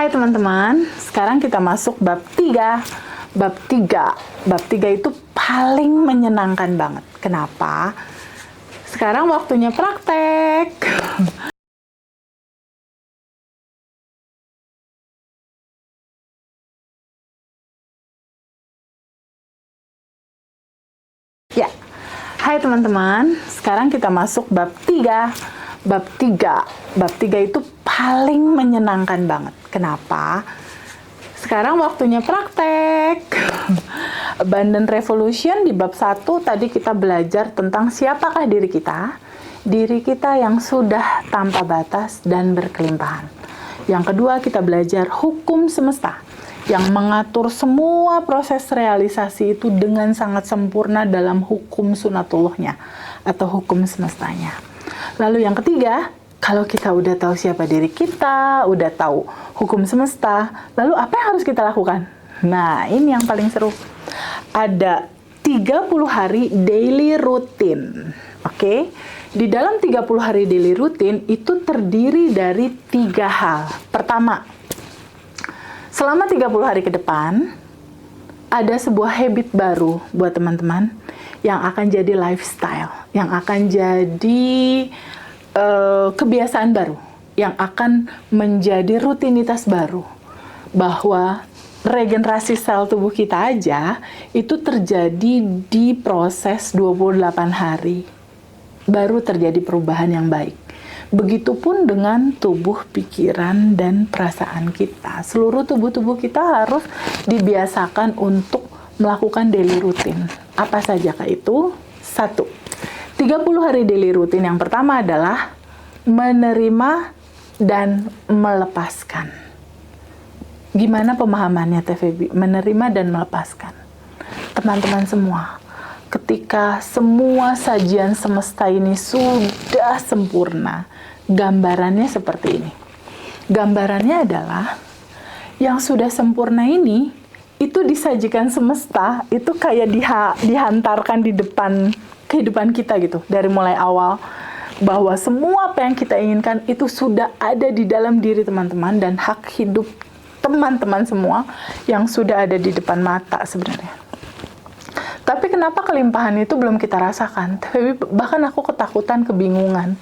Hai teman-teman, sekarang kita masuk bab 3. Bab 3. Bab 3 itu paling menyenangkan banget. Kenapa? Sekarang waktunya praktek. Ya. Hai teman-teman, sekarang kita masuk bab 3. Bab 3. Bab 3 itu paling menyenangkan banget. Kenapa? Sekarang waktunya praktek. Abundant Revolution di bab 1 tadi kita belajar tentang siapakah diri kita. Diri kita yang sudah tanpa batas dan berkelimpahan. Yang kedua kita belajar hukum semesta yang mengatur semua proses realisasi itu dengan sangat sempurna dalam hukum sunatullahnya atau hukum semestanya. Lalu yang ketiga, kalau kita udah tahu siapa diri kita, udah tahu hukum semesta, lalu apa yang harus kita lakukan? Nah, ini yang paling seru. Ada 30 hari daily routine. Oke? Di dalam 30 hari daily routine itu terdiri dari 3 hal. Pertama, selama 30 hari ke depan, ada sebuah habit baru buat teman-teman yang akan jadi lifestyle, yang akan jadi kebiasaan baru, yang akan menjadi rutinitas baru. Bahwa regenerasi sel tubuh kita aja itu terjadi di proses 28 hari. Baru terjadi perubahan yang baik. Begitupun dengan tubuh, pikiran, dan perasaan kita. Seluruh tubuh kita harus dibiasakan untuk melakukan daily routine. Apa sajakah itu? 1. 30 hari daily routine yang pertama adalah menerima dan melepaskan. Gimana pemahamannya TVB? Menerima dan melepaskan. Teman-teman semua, ketika semua sajian semesta ini sudah sempurna, gambarannya seperti ini. Gambarannya adalah yang sudah sempurna ini itu disajikan semesta, itu kayak dihantarkan di depan kehidupan kita gitu, dari mulai awal, bahwa semua apa yang kita inginkan itu sudah ada di dalam diri teman-teman, dan hak hidup teman-teman semua yang sudah ada di depan mata sebenarnya. Tapi kenapa kelimpahan itu belum kita rasakan? Bahkan aku ketakutan, kebingungan.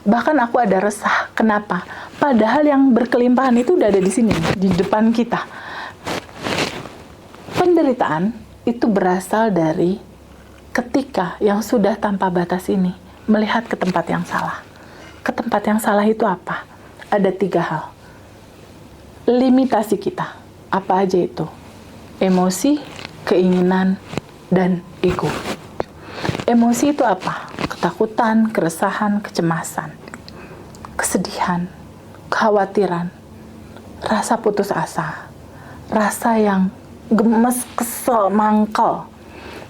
Bahkan aku ada resah. Kenapa? Padahal yang berkelimpahan itu udah ada di sini, di depan kita. Penderitaan itu berasal dari ketika yang sudah tanpa batas ini melihat ke tempat yang salah. Ke tempat yang salah itu apa? Ada 3 hal. Limitasi kita. Apa aja itu? Emosi, keinginan, dan ego. Emosi itu apa? Ketakutan, keresahan, kecemasan, kesedihan, kekhawatiran, rasa putus asa, rasa yang gemes, kesel, mangkel.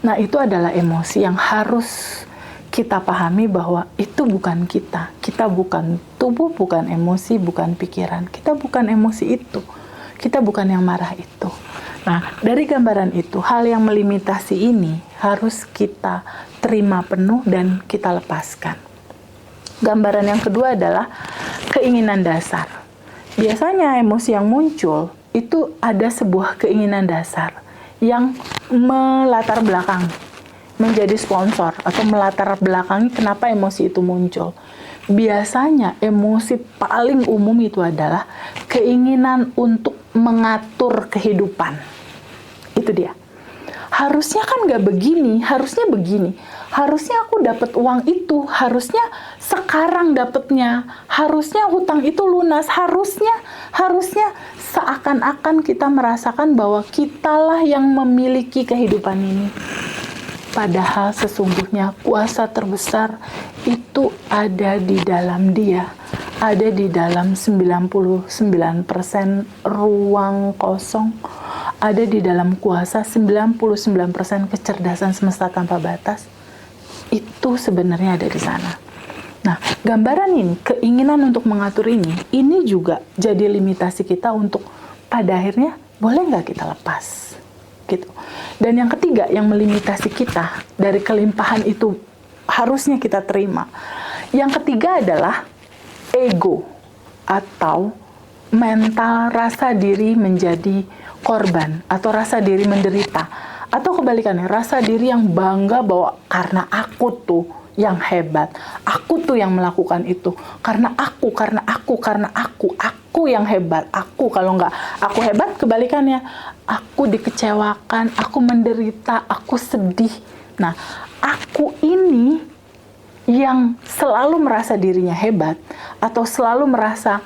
Nah, itu adalah emosi yang harus kita pahami bahwa itu bukan kita. Kita bukan tubuh, bukan emosi, bukan pikiran. Kita bukan emosi itu. Kita bukan yang marah itu. Nah, dari gambaran itu, hal yang melimitasi ini harus kita terima penuh dan kita lepaskan. Gambaran yang kedua adalah keinginan dasar. Biasanya emosi yang muncul itu ada sebuah keinginan dasar yang melatar belakang, menjadi sponsor atau melatar belakangi kenapa emosi itu muncul. Biasanya emosi paling umum itu adalah keinginan untuk mengatur kehidupan. Itu dia. Harusnya kan nggak begini, harusnya begini. Harusnya aku dapat uang itu, harusnya sekarang dapatnya. Harusnya hutang itu lunas, harusnya seakan-akan kita merasakan bahwa kitalah yang memiliki kehidupan ini. Padahal sesungguhnya kuasa terbesar itu ada di dalam dia. Ada di dalam 99% ruang kosong. Ada di dalam kuasa 99% kecerdasan semesta tanpa batas. Itu sebenarnya ada di sana. Nah, gambaran ini, keinginan untuk mengatur ini juga jadi limitasi kita untuk pada akhirnya boleh nggak kita lepas? Gitu. Dan yang ketiga yang melimitasi kita dari kelimpahan itu harusnya kita terima. Yang ketiga adalah ego atau mental rasa diri menjadi korban atau rasa diri menderita, atau kebalikannya rasa diri yang bangga bahwa karena aku tuh yang hebat, aku tuh yang melakukan itu, karena aku yang hebat. Aku kalau nggak aku hebat, kebalikannya aku dikecewakan, aku menderita, aku sedih. Nah, aku ini yang selalu merasa dirinya hebat atau selalu merasa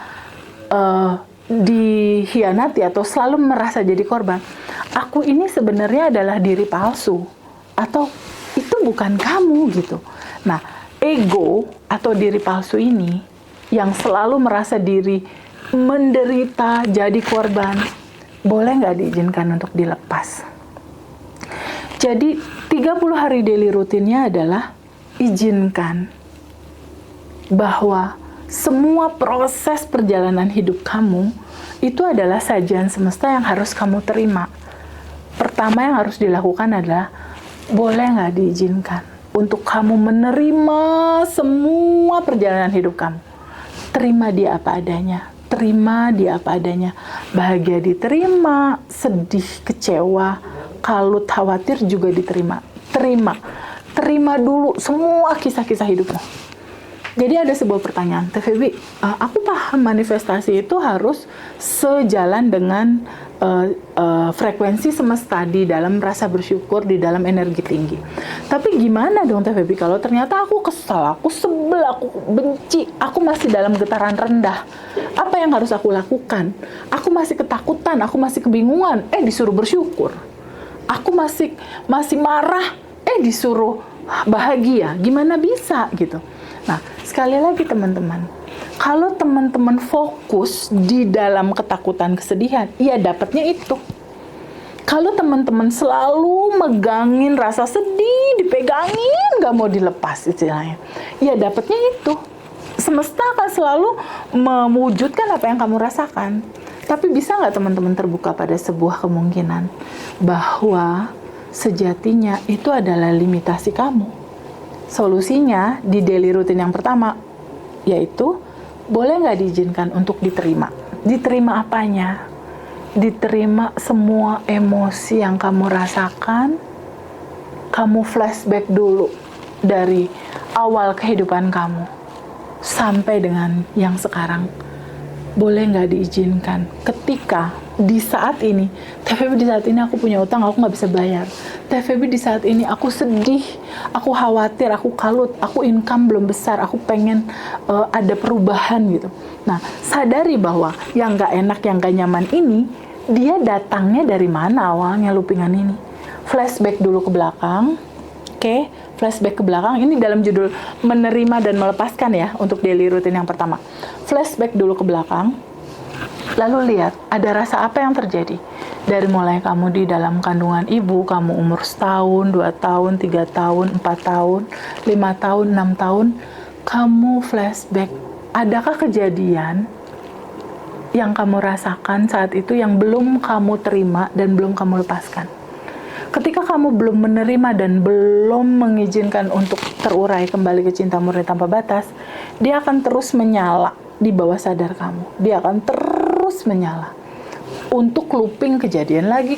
dikhianati atau selalu merasa jadi korban, aku ini sebenarnya adalah diri palsu atau itu bukan kamu gitu. Nah, ego atau diri palsu ini yang selalu merasa diri menderita, jadi korban, boleh nggak diizinkan untuk dilepas? Jadi 30 hari daily rutinnya adalah izinkan bahwa semua proses perjalanan hidup kamu itu adalah sajian semesta yang harus kamu terima. Pertama yang harus dilakukan adalah boleh nggak diizinkan untuk kamu menerima semua perjalanan hidup kamu. Terima dia apa adanya. Terima dia apa adanya. Bahagia diterima, sedih, kecewa, kalut, khawatir juga diterima. Terima dulu semua kisah-kisah hidupmu. Jadi ada sebuah pertanyaan, Teh Feby, aku paham manifestasi itu harus sejalan dengan frekuensi semesta di dalam rasa bersyukur, di dalam energi tinggi. Tapi gimana dong Teh Feby kalau ternyata aku kesal, aku sebel, aku benci, aku masih dalam getaran rendah. Apa yang harus aku lakukan? Aku masih ketakutan, aku masih kebingungan, disuruh bersyukur. Aku masih marah, disuruh bahagia. Gimana bisa gitu? Nah, sekali lagi teman-teman, kalau teman-teman fokus di dalam ketakutan, kesedihan, ya dapatnya itu. Kalau teman-teman selalu megangin rasa sedih, dipegangin, gak mau dilepas istilahnya, ya dapatnya itu. Semesta akan selalu mewujudkan apa yang kamu rasakan. Tapi bisa nggak teman-teman terbuka pada sebuah kemungkinan bahwa sejatinya itu adalah limitasi kamu. Solusinya di daily routine yang pertama, yaitu boleh nggak diizinkan untuk diterima. Diterima apanya? Diterima semua emosi yang kamu rasakan. Kamu flashback dulu dari awal kehidupan kamu sampai dengan yang sekarang. Boleh nggak diizinkan ketika di saat ini, Teh Feby di saat ini aku punya utang, aku nggak bisa bayar. Teh Feby di saat ini aku sedih, aku khawatir, aku kalut, aku income belum besar, aku pengen ada perubahan gitu. Nah, sadari bahwa yang nggak enak, yang nggak nyaman ini, dia datangnya dari mana awalnya loopingan ini. Flashback dulu ke belakang, oke? Flashback ke belakang, ini dalam judul menerima dan melepaskan ya, untuk daily routine yang pertama. Flashback dulu ke belakang, lalu lihat ada rasa apa yang terjadi. Dari mulai kamu di dalam kandungan ibu, kamu umur 1 tahun, 2 tahun, 3 tahun, 4 tahun, 5 tahun, 6 tahun, kamu flashback. Adakah kejadian yang kamu rasakan saat itu yang belum kamu terima dan belum kamu lepaskan? Ketika kamu belum menerima dan belum mengizinkan untuk terurai kembali ke cinta murni tanpa batas, dia akan terus menyala di bawah sadar kamu. Dia akan terus menyala untuk looping kejadian lagi.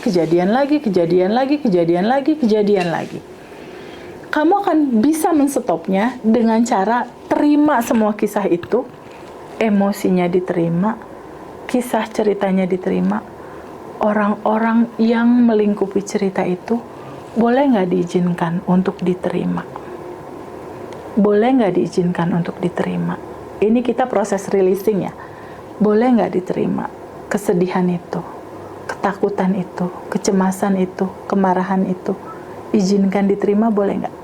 Kamu akan bisa menstopnya dengan cara terima semua kisah itu, emosinya diterima, kisah ceritanya diterima. Orang-orang yang melingkupi cerita itu boleh nggak diizinkan untuk diterima? Boleh nggak diizinkan untuk diterima? Ini kita proses releasing ya. Boleh nggak diterima? Kesedihan itu, ketakutan itu, kecemasan itu, kemarahan itu, izinkan diterima, boleh nggak?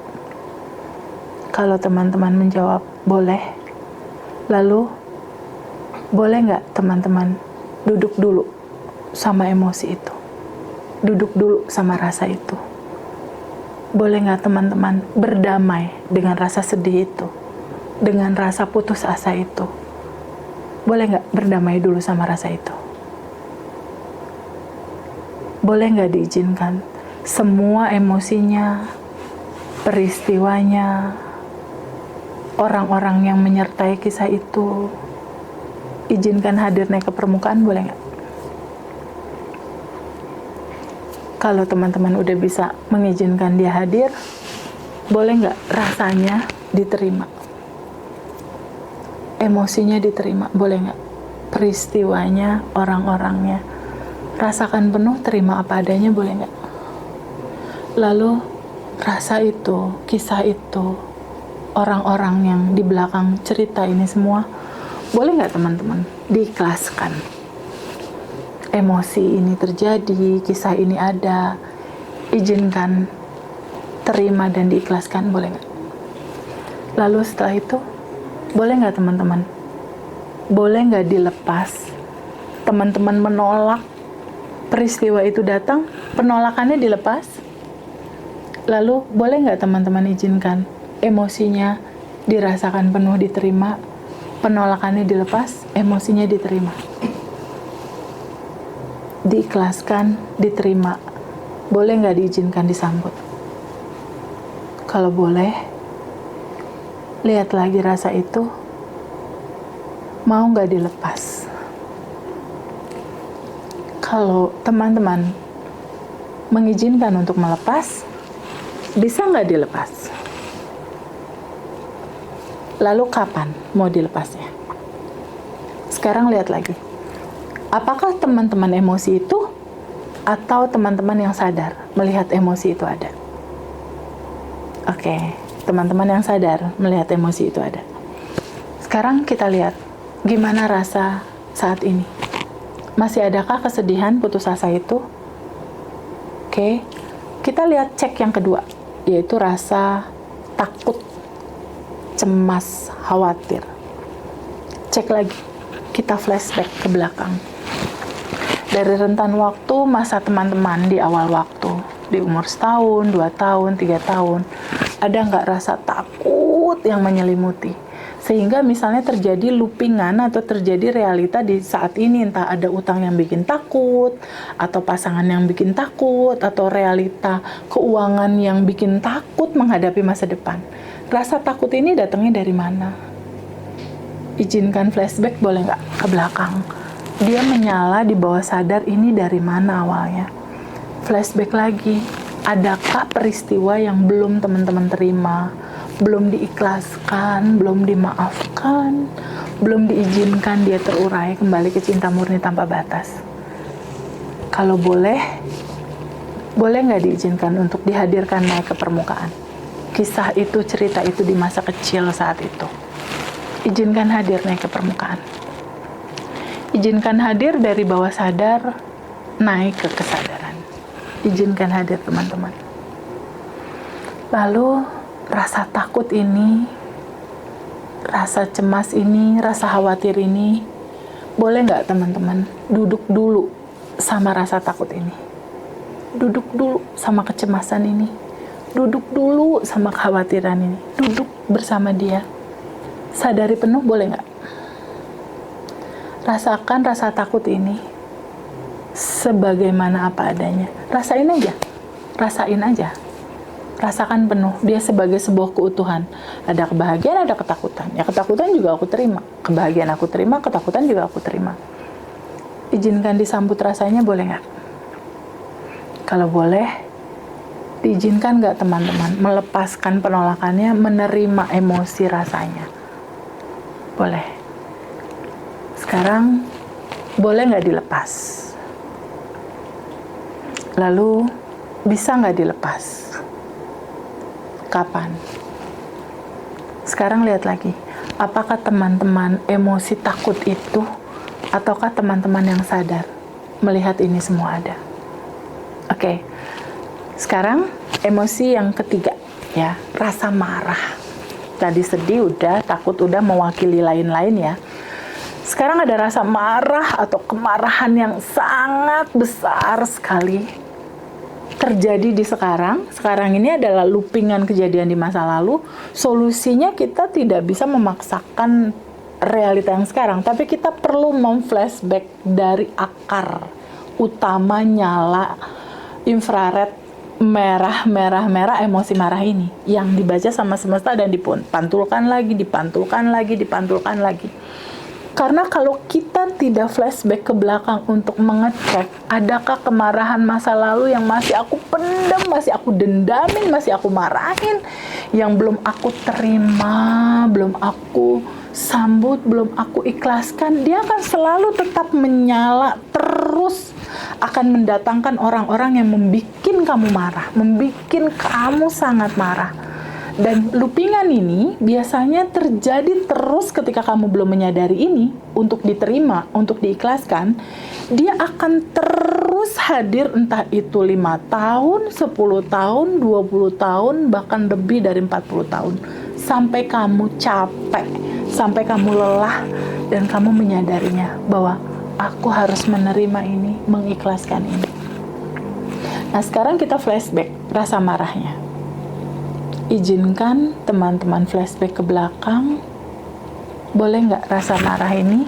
Kalau teman-teman menjawab boleh, lalu boleh nggak teman-teman duduk dulu sama emosi itu, duduk dulu sama rasa itu. Boleh nggak teman-teman berdamai dengan rasa sedih itu, dengan rasa putus asa itu? Boleh nggak berdamai dulu sama rasa itu? Boleh nggak diizinkan semua emosinya, peristiwanya, orang-orang yang menyertai kisah itu, izinkan hadir naik ke permukaan, boleh nggak? Kalau teman-teman udah bisa mengizinkan dia hadir, boleh nggak rasanya diterima? Emosinya diterima, boleh nggak? Peristiwanya, orang-orangnya, rasakan penuh, terima apa adanya, boleh nggak? Lalu rasa itu, kisah itu, orang-orang yang di belakang cerita ini semua, boleh nggak teman-teman diikhlaskan? Emosi ini terjadi, kisah ini ada, izinkan, terima dan diikhlaskan, boleh nggak? Lalu setelah itu, boleh nggak teman-teman? Boleh nggak dilepas? Teman-teman menolak, peristiwa itu datang, penolakannya dilepas. Lalu boleh nggak teman-teman izinkan emosinya dirasakan penuh, diterima, penolakannya dilepas, emosinya diterima, diikhlaskan, diterima. Boleh nggak diizinkan disambut? Kalau boleh, lihat lagi rasa itu, mau nggak dilepas? Kalau teman-teman mengizinkan untuk melepas, bisa nggak dilepas? Lalu kapan mau dilepasnya? Sekarang lihat lagi. Apakah teman-teman emosi itu atau teman-teman yang sadar melihat emosi itu ada? Oke, teman-teman yang sadar melihat emosi itu ada. Sekarang kita lihat gimana rasa saat ini. Masih adakah kesedihan, putus asa itu? Oke, kita lihat cek yang kedua, yaitu rasa takut, cemas, khawatir. Cek lagi, kita flashback ke belakang. Dari rentan waktu masa teman-teman di awal waktu, di umur 1 tahun, 2 tahun, 3 tahun, ada nggak rasa takut yang menyelimuti? Sehingga misalnya terjadi loopingan atau terjadi realita di saat ini, entah ada utang yang bikin takut, atau pasangan yang bikin takut, atau realita keuangan yang bikin takut menghadapi masa depan. Rasa takut ini datangnya dari mana? Izinkan flashback, boleh nggak, ke belakang. Dia menyala di bawah sadar, ini dari mana awalnya? Flashback lagi, adakah peristiwa yang belum teman-teman terima, belum diikhlaskan, belum dimaafkan, belum diizinkan dia terurai kembali ke cinta murni tanpa batas? Kalau boleh nggak diizinkan untuk dihadirkan naik ke permukaan? Kisah itu, cerita itu di masa kecil saat itu. Izinkan hadir naik ke permukaan. Izinkan hadir dari bawah sadar naik ke kesadaran. Izinkan hadir teman-teman. Lalu rasa takut ini, rasa cemas ini, rasa khawatir ini, boleh nggak teman-teman duduk dulu sama rasa takut ini? Duduk dulu sama kecemasan ini. Duduk dulu sama kekhawatiran ini. Duduk bersama dia. Sadari penuh, boleh nggak? Rasakan rasa takut ini sebagaimana apa adanya. Rasain aja. Rasain aja. Rasakan penuh. Dia sebagai sebuah keutuhan. Ada kebahagiaan, ada ketakutan. Ya, ketakutan juga aku terima. Kebahagiaan aku terima, ketakutan juga aku terima. Izinkan disambut rasanya, boleh nggak? Kalau boleh, diizinkan nggak teman-teman melepaskan penolakannya, menerima emosi rasanya? Boleh. Sekarang, boleh nggak dilepas? Lalu, bisa nggak dilepas? Kapan? Sekarang lihat lagi. Apakah teman-teman emosi takut itu, ataukah teman-teman yang sadar melihat ini semua ada? Oke. Sekarang emosi yang ketiga, ya, rasa marah. Tadi sedih udah, takut udah, mewakili lain-lain ya. Sekarang ada rasa marah atau kemarahan yang sangat besar sekali terjadi di sekarang. Sekarang ini adalah loopingan kejadian di masa lalu. Solusinya kita tidak bisa memaksakan realita yang sekarang, tapi kita perlu memflashback dari akar utama nyala infrared merah emosi marah ini yang dibaca sama semesta dan dipantulkan lagi. Karena kalau kita tidak flashback ke belakang untuk mengecek, adakah kemarahan masa lalu yang masih aku pendam, masih aku dendamin, masih aku marahin, yang belum aku terima, belum aku sambut, belum aku ikhlaskan, dia akan selalu tetap menyala, terus akan mendatangkan orang-orang yang membuat kamu marah, membuat kamu sangat marah. Dan loopingan ini biasanya terjadi terus ketika kamu belum menyadari ini. Untuk diterima, untuk diikhlaskan, dia akan terus hadir, entah itu 5 tahun, 10 tahun, 20 tahun, bahkan lebih dari 40 tahun. Sampai kamu capek, sampai kamu lelah, dan kamu menyadarinya bahwa aku harus menerima ini, mengikhlaskan ini. Nah, sekarang kita flashback rasa marahnya. Izinkan teman-teman flashback ke belakang. Boleh nggak rasa marah ini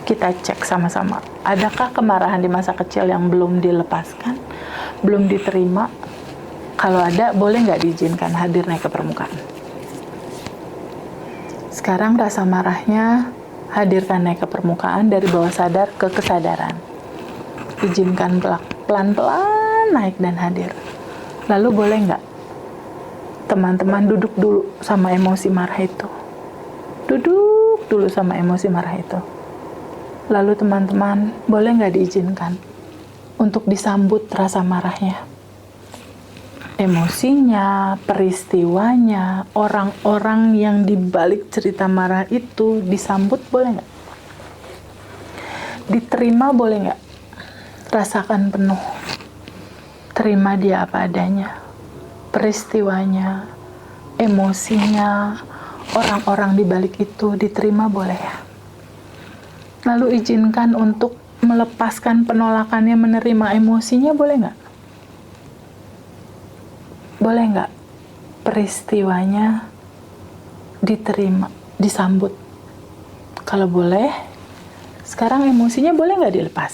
kita cek sama-sama? Adakah kemarahan di masa kecil yang belum dilepaskan, belum diterima? Kalau ada, boleh nggak diizinkan hadir naik ke permukaan? Sekarang rasa marahnya hadirkan naik ke permukaan dari bawah sadar ke kesadaran. Izinkan pelan-pelan naik dan hadir. Lalu boleh nggak teman-teman duduk dulu sama emosi marah itu. Duduk dulu sama emosi marah itu. Lalu teman-teman, boleh nggak diizinkan untuk disambut rasa marahnya? Emosinya, peristiwanya, orang-orang yang dibalik cerita marah itu disambut, boleh nggak? Diterima, boleh nggak? Rasakan penuh. Terima dia apa adanya. Peristiwanya, emosinya, orang-orang di balik itu diterima, boleh ya? Lalu izinkan untuk melepaskan penolakannya, menerima emosinya, boleh nggak? Boleh nggak peristiwanya diterima, disambut? Kalau boleh, sekarang emosinya boleh nggak dilepas?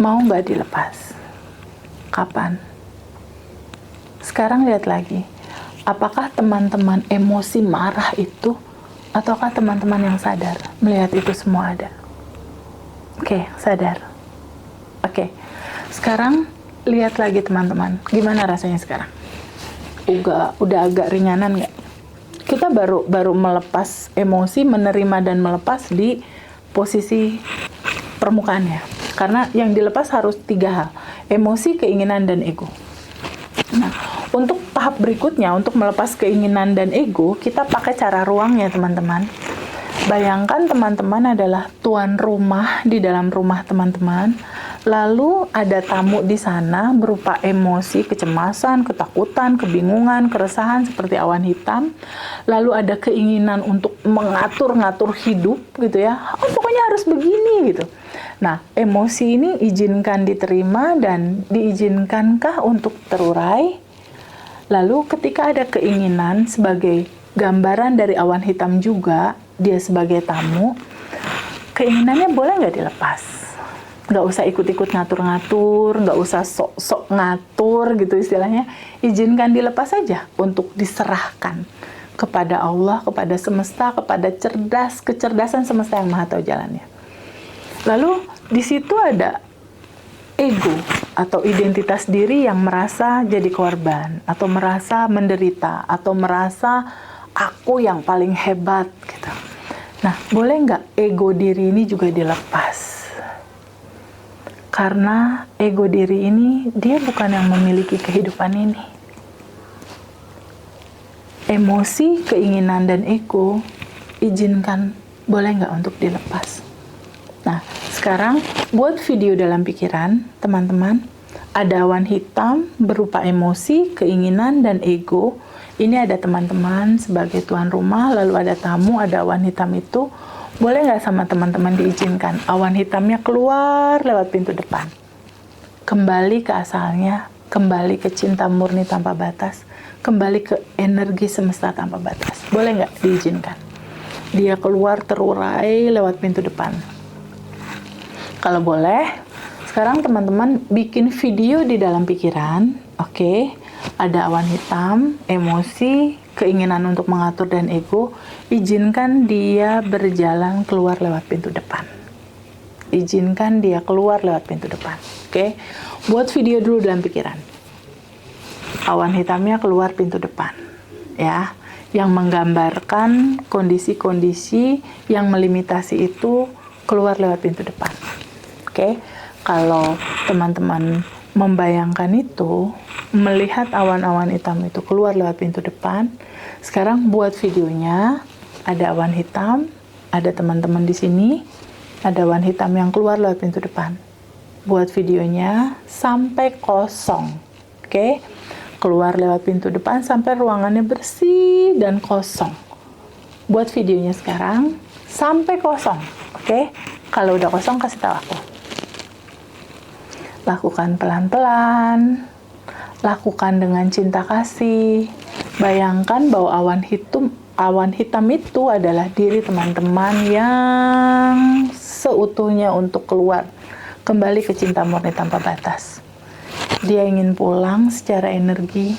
Mau nggak dilepas? Kapan? Sekarang lihat lagi, apakah teman-teman emosi marah itu, ataukah teman-teman yang sadar melihat itu semua ada? Oke, sadar. Oke, sekarang lihat lagi teman-teman, gimana rasanya sekarang? Udah agak ringanan nggak? Kita baru melepas emosi, menerima dan melepas di posisi permukaannya. Karena yang dilepas harus 3 hal, emosi, keinginan, dan ego. Nah, untuk tahap berikutnya, untuk melepas keinginan dan ego, kita pakai cara ruang ya teman-teman. Bayangkan teman-teman adalah tuan rumah di dalam rumah teman-teman, lalu ada tamu di sana berupa emosi, kecemasan, ketakutan, kebingungan, keresahan seperti awan hitam, lalu ada keinginan untuk mengatur-ngatur hidup gitu ya, pokoknya harus begini gitu. Nah, emosi ini izinkan diterima dan diizinkankah untuk terurai? Lalu ketika ada keinginan sebagai gambaran dari awan hitam juga, dia sebagai tamu, keinginannya boleh nggak dilepas? Nggak usah ikut-ikut ngatur-ngatur, nggak usah sok-sok ngatur gitu istilahnya. Izinkan dilepas saja untuk diserahkan kepada Allah, kepada semesta, kepada kecerdasan semesta yang maha tahu jalannya. Lalu di situ ada ego atau identitas diri yang merasa jadi korban, atau merasa menderita, atau merasa aku yang paling hebat gitu. Nah, boleh nggak ego diri ini juga dilepas? Karena ego diri ini dia bukan yang memiliki kehidupan ini. Emosi, keinginan, dan ego izinkan, boleh nggak untuk dilepas? Nah, sekarang buat video dalam pikiran, teman-teman, ada awan hitam berupa emosi, keinginan, dan ego. Ini ada teman-teman sebagai tuan rumah, lalu ada tamu, ada awan hitam itu. Boleh nggak sama teman-teman diizinkan awan hitamnya keluar lewat pintu depan? Kembali ke asalnya, kembali ke cinta murni tanpa batas, kembali ke energi semesta tanpa batas. Boleh nggak diizinkan? Dia keluar terurai lewat pintu depan. Kalau boleh, sekarang teman-teman bikin video di dalam pikiran, oke? Ada awan hitam, emosi, keinginan untuk mengatur, dan ego. Izinkan dia berjalan keluar lewat pintu depan. Izinkan dia keluar lewat pintu depan. Oke? Buat video dulu dalam pikiran. Awan hitamnya keluar pintu depan. Ya, yang menggambarkan kondisi-kondisi yang melimitasi itu keluar lewat pintu depan. Oke? Kalau teman-teman membayangkan itu, melihat awan-awan hitam itu keluar lewat pintu depan, sekarang buat videonya, ada awan hitam, ada teman-teman di sini, ada awan hitam yang keluar lewat pintu depan. Buat videonya sampai kosong, oke? Keluar lewat pintu depan sampai ruangannya bersih dan kosong. Buat videonya sekarang sampai kosong, oke? Kalau udah kosong kasih tahu aku. Lakukan pelan-pelan, lakukan dengan cinta kasih. Bayangkan bahwa awan hitam itu adalah diri teman-teman yang seutuhnya untuk keluar kembali ke cinta murni tanpa batas. Dia ingin pulang secara energi,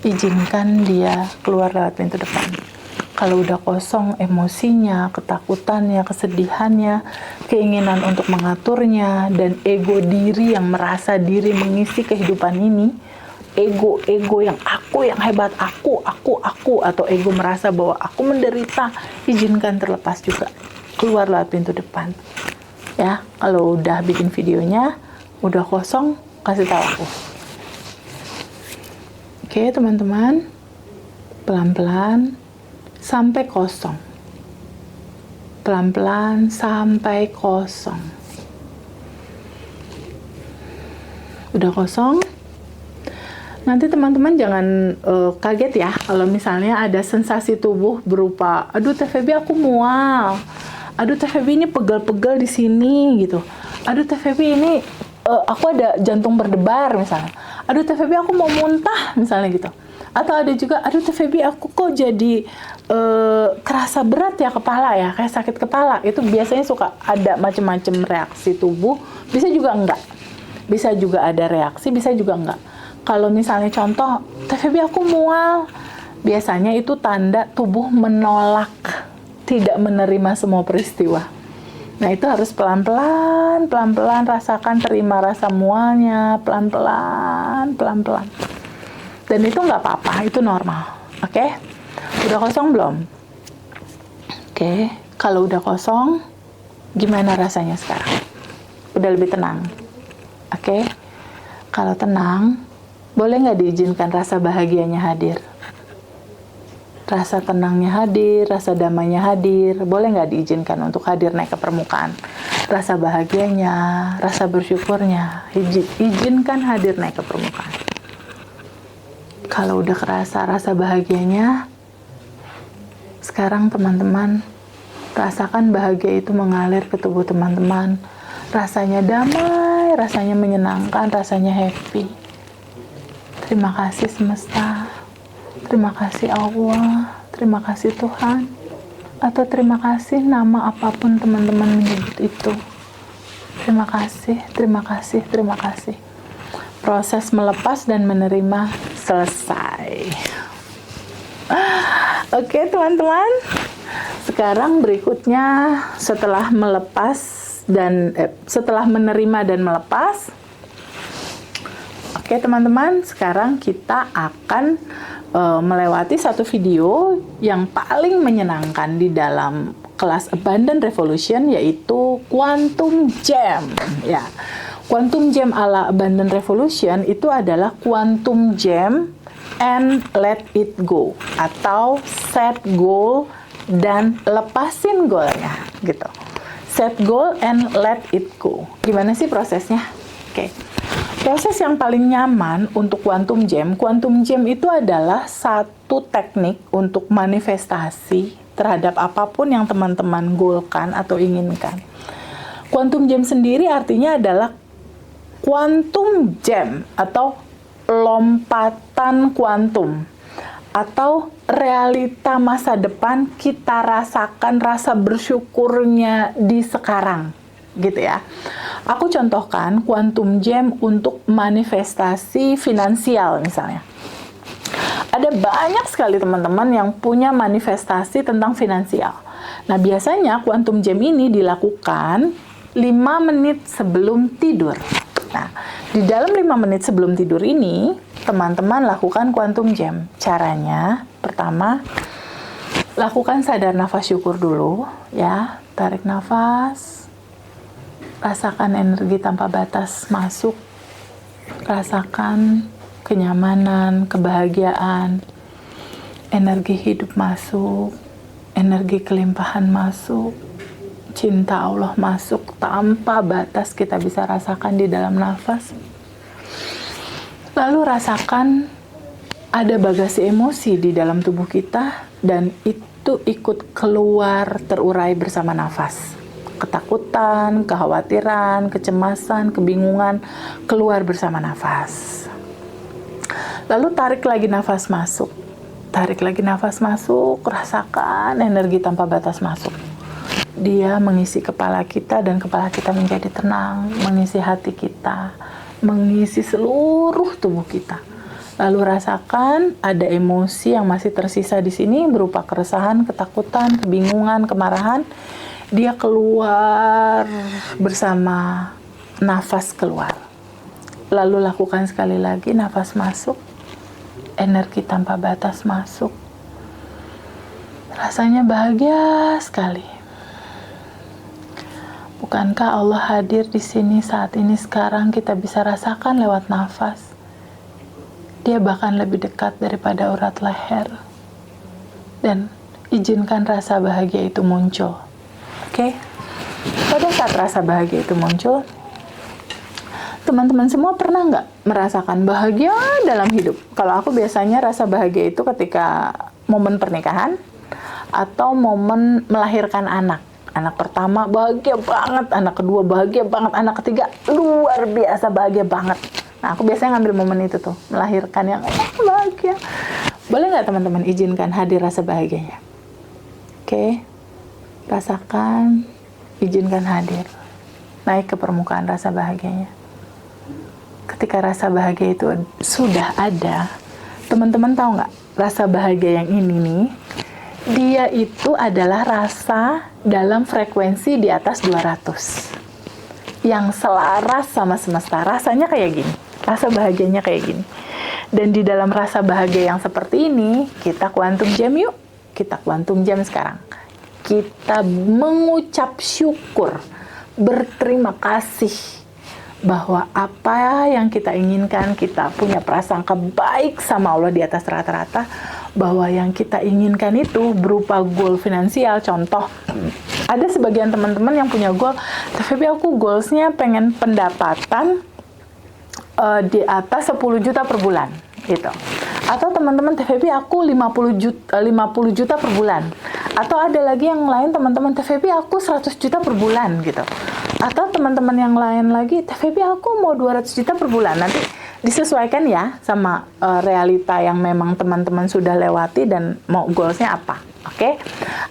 izinkan dia keluar lewat pintu depan. Kalau udah kosong emosinya, ketakutannya, kesedihannya, keinginan untuk mengaturnya, dan ego diri yang merasa diri mengisi kehidupan ini, ego yang aku yang hebat, aku, atau ego merasa bahwa aku menderita, izinkan terlepas juga, keluar lewat pintu depan. Ya, kalau udah bikin videonya, udah kosong, kasih tahu aku. Oke, teman-teman, pelan-pelan sampai kosong. Pelan-pelan sampai kosong. Udah kosong? Nanti teman-teman jangan kaget ya kalau misalnya ada sensasi tubuh berupa, aduh Teh Feby aku mual, aduh Teh Feby ini pegal-pegal di sini gitu, aduh Teh Feby ini aku ada jantung berdebar misalnya, aduh Teh Feby aku mau muntah misalnya gitu, atau ada juga, aduh Teh Feby aku kok jadi kerasa berat ya kepala ya, kayak sakit kepala. Itu biasanya suka ada macam-macam reaksi tubuh, bisa juga enggak, bisa juga ada reaksi, bisa juga enggak. Kalau misalnya contoh, Teh Feby aku mual, biasanya itu tanda tubuh menolak, tidak menerima semua peristiwa. Nah itu harus pelan-pelan, pelan-pelan rasakan, terima rasa mualnya, pelan-pelan, pelan-pelan. Dan itu nggak apa-apa, itu normal. Oke? Udah kosong belum? Oke, kalau udah kosong, gimana rasanya sekarang? Udah lebih tenang. Oke? Kalau tenang, boleh nggak diizinkan rasa bahagianya hadir? Rasa tenangnya hadir, rasa damainya hadir, boleh nggak diizinkan untuk hadir naik ke permukaan? Rasa bahagianya, rasa bersyukurnya, izinkan hadir naik ke permukaan. Kalau udah kerasa rasa bahagianya, sekarang teman-teman rasakan bahagia itu mengalir ke tubuh teman-teman. Rasanya damai, rasanya menyenangkan, rasanya happy. Terima kasih semesta, terima kasih Allah, terima kasih Tuhan, atau terima kasih nama apapun teman-teman menyebut itu. Terima kasih, terima kasih, terima kasih. Proses melepas dan menerima selesai. Oke teman-teman, sekarang berikutnya setelah melepas dan setelah menerima dan melepas. Oke teman-teman, sekarang kita akan melewati satu video yang paling menyenangkan di dalam kelas Abundant Revolution, yaitu Quantum Jam. Ya, Quantum Jam ala Abundant Revolution itu adalah Quantum Jam and Let It Go, atau set goal dan lepasin goalnya gitu. Set goal and let it go. Gimana sih prosesnya? Oke. Proses yang paling nyaman untuk Quantum Jam itu adalah satu teknik untuk manifestasi terhadap apapun yang teman-teman goalkan atau inginkan. Quantum Jam sendiri artinya adalah Quantum Jam atau lompatan kuantum, atau realita masa depan kita rasakan rasa bersyukurnya di sekarang. Gitu ya. Aku contohkan Quantum Jam untuk manifestasi finansial misalnya. Ada banyak sekali teman-teman yang punya manifestasi tentang finansial. Nah, biasanya quantum jam ini dilakukan 5 menit sebelum tidur. Nah, di dalam 5 menit sebelum tidur ini, teman-teman lakukan quantum jam. Caranya, pertama, lakukan sadar nafas syukur dulu, ya. Tarik nafas, rasakan energi tanpa batas masuk, rasakan kenyamanan, kebahagiaan, energi hidup masuk, energi kelimpahan masuk, cinta Allah masuk tanpa batas kita bisa rasakan di dalam nafas. Lalu rasakan ada bagasi emosi di dalam tubuh kita dan itu ikut keluar terurai bersama nafas. Ketakutan, kekhawatiran, kecemasan, kebingungan keluar bersama nafas. Lalu tarik lagi nafas masuk. Tarik lagi nafas masuk, rasakan energi tanpa batas masuk. Dia mengisi kepala kita dan kepala kita menjadi tenang, mengisi hati kita, mengisi seluruh tubuh kita. Lalu rasakan ada emosi yang masih tersisa di sini berupa keresahan, ketakutan, kebingungan, kemarahan. Dia keluar bersama nafas keluar. Lalu lakukan sekali lagi nafas masuk. Energi tanpa batas masuk. Rasanya bahagia sekali. Bukankah Allah hadir di sini saat ini sekarang kita bisa rasakan lewat nafas? Dia bahkan lebih dekat daripada urat leher. Dan izinkan rasa bahagia itu muncul. Oke? Pada saat rasa bahagia itu muncul, teman-teman semua pernah nggak merasakan bahagia dalam hidup? Kalau aku biasanya rasa bahagia itu ketika momen pernikahan atau momen melahirkan anak. Anak pertama bahagia banget, anak kedua bahagia banget, anak ketiga luar biasa bahagia banget. Nah, aku biasanya ngambil momen itu tuh, melahirkan yang bahagia. Boleh nggak teman-teman izinkan hadir rasa bahagianya? Oke, rasakan, izinkan hadir. Naik ke permukaan rasa bahagianya. Ketika rasa bahagia itu sudah ada, teman-teman tahu nggak, rasa bahagia yang ini nih, dia itu adalah rasa dalam frekuensi di atas 200. Yang selaras sama semesta, rasanya kayak gini, rasa bahagianya kayak gini. Dan di dalam rasa bahagia yang seperti ini, kita quantum jam yuk, kita quantum jam sekarang. Kita mengucap syukur, berterima kasih, bahwa apa yang kita inginkan, kita punya prasangka baik sama Allah di atas rata-rata, bahwa yang kita inginkan itu berupa goal finansial. Contoh, ada sebagian teman-teman yang punya goal, tapi aku goalsnya pengen pendapatan di atas 10 juta per bulan, gitu. Atau teman-teman TVP aku 50 juta per bulan. Atau ada lagi yang lain teman-teman TVP aku 100 juta per bulan, gitu. Atau teman-teman yang lain lagi, TVP aku mau 200 juta per bulan. Nanti disesuaikan ya sama realita yang memang teman-teman sudah lewati dan mau goalsnya apa. Oke?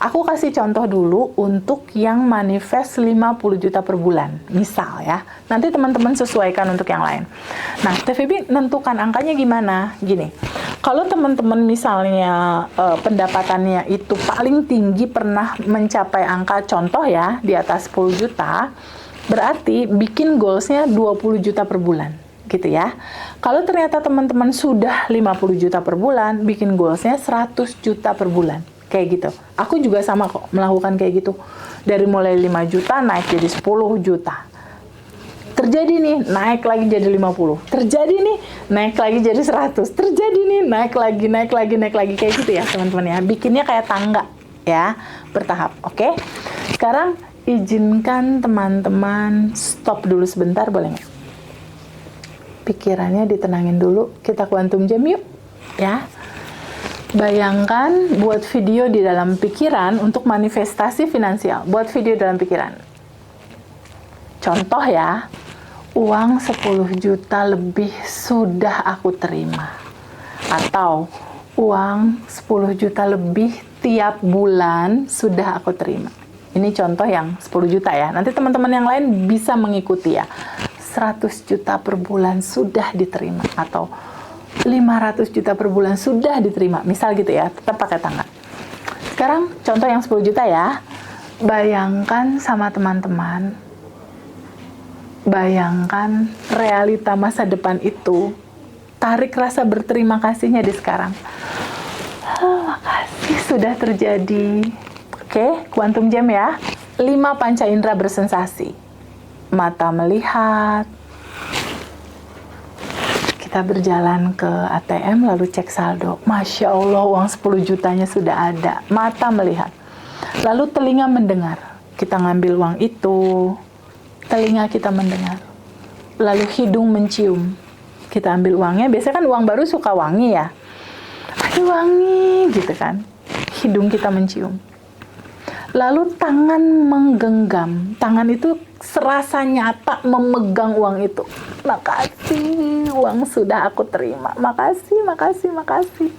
Aku kasih contoh dulu untuk yang manifest 50 juta per bulan. Misal ya. Nanti teman-teman sesuaikan untuk yang lain. Nah, TVP nentukan angkanya gimana? Gini. Kalau teman-teman misalnya pendapatannya itu paling tinggi pernah mencapai angka contoh ya di atas 10 juta, berarti bikin goalsnya 20 juta per bulan, gitu ya. Kalau ternyata teman-teman sudah 50 juta per bulan, bikin goalsnya 100 juta per bulan, kayak gitu. Aku juga sama kok melakukan kayak gitu. Dari mulai 5 juta naik jadi 10 juta. Terjadi nih, naik lagi jadi 50. Terjadi nih, naik lagi jadi 100. Terjadi nih, naik lagi, kayak gitu ya teman-teman ya. Bikinnya kayak tangga ya, bertahap, oke? Sekarang izinkan teman-teman stop dulu sebentar, boleh nggak? Pikirannya ditenangin dulu, kita quantum jam yuk, ya. Bayangkan buat video di dalam pikiran untuk manifestasi finansial. Buat video dalam pikiran. Contoh ya, uang 10 juta lebih sudah aku terima. Atau uang 10 juta lebih tiap bulan sudah aku terima. Ini contoh yang 10 juta ya. Nanti teman-teman yang lain bisa mengikuti ya. 100 juta per bulan sudah diterima. Atau 500 juta per bulan sudah diterima, misal gitu ya, tetap pakai tangga. Sekarang contoh yang 10 juta ya. Bayangkan sama teman-teman, bayangkan realita masa depan itu, tarik rasa berterima kasihnya di sekarang. Makasih sudah terjadi. Oke, quantum jam ya. 5 panca indera bersensasi. Mata melihat. Kita berjalan ke ATM lalu cek saldo. Masya Allah, uang 10 jutanya sudah ada. Mata melihat. Lalu telinga mendengar. Kita ngambil uang itu. Telinga kita mendengar. Lalu hidung mencium. Kita ambil uangnya. Biasanya kan uang baru suka wangi ya. Aduh wangi gitu kan. Hidung kita mencium. Lalu tangan menggenggam. Tangan itu serasa nyata memegang uang itu. Makasih, uang sudah aku terima. Makasih, makasih, makasih.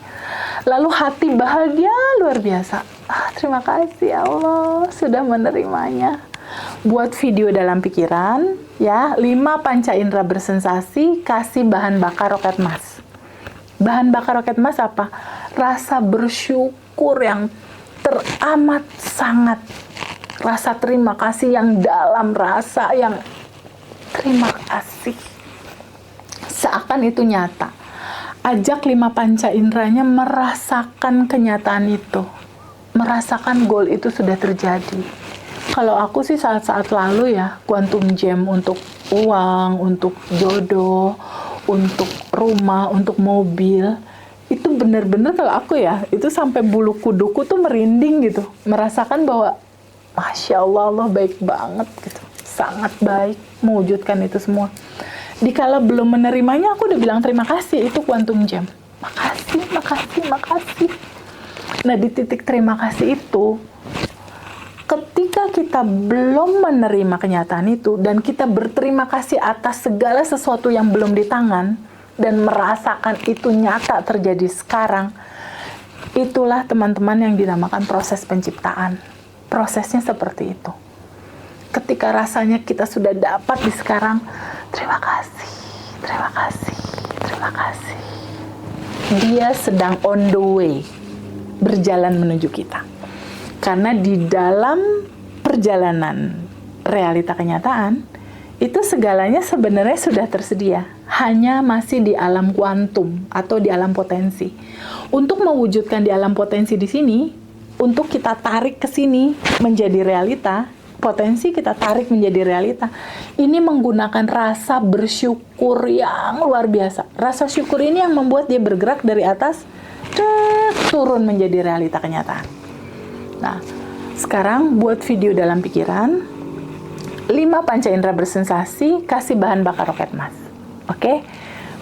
Lalu hati bahagia luar biasa. Terima kasih ya Allah, sudah menerimanya. Buat video dalam pikiran, ya, 5 panca indera bersensasi, kasih bahan bakar roket emas. Bahan bakar roket emas apa? Rasa bersyukur yang teramat sangat, rasa terima kasih yang dalam, rasa yang terima kasih seakan itu nyata. Ajak 5 panca inderanya merasakan kenyataan itu, merasakan goal itu sudah terjadi. Kalau aku sih saat-saat lalu ya, quantum jam untuk uang, untuk jodoh, untuk rumah, untuk mobil, itu benar-benar kalau aku ya, itu sampai bulu kuduku tuh merinding gitu. Merasakan bahwa, Masya Allah, Allah baik banget gitu. Sangat baik mewujudkan itu semua. Dikala belum menerimanya, aku udah bilang terima kasih, itu quantum jam. Makasih, makasih, makasih. Nah, di titik terima kasih itu, ketika kita belum menerima kenyataan itu, dan kita berterima kasih atas segala sesuatu yang belum di tangan, dan merasakan itu nyata terjadi sekarang, itulah teman-teman yang dinamakan proses penciptaan. Prosesnya seperti itu. Ketika rasanya kita sudah dapat di sekarang, terima kasih, terima kasih, terima kasih. Dia sedang on the way, berjalan menuju kita. Karena di dalam perjalanan realita kenyataan, itu segalanya sebenarnya sudah tersedia. Hanya masih di alam kuantum atau di alam potensi. Untuk mewujudkan di alam potensi di sini, untuk kita tarik ke sini menjadi realita, potensi kita tarik menjadi realita, ini menggunakan rasa bersyukur yang luar biasa. Rasa syukur ini yang membuat dia bergerak dari atas, turun menjadi realita kenyataan. Nah, sekarang buat video dalam pikiran, 5 panca indera bersensasi, kasih bahan bakar roket emas. Oke?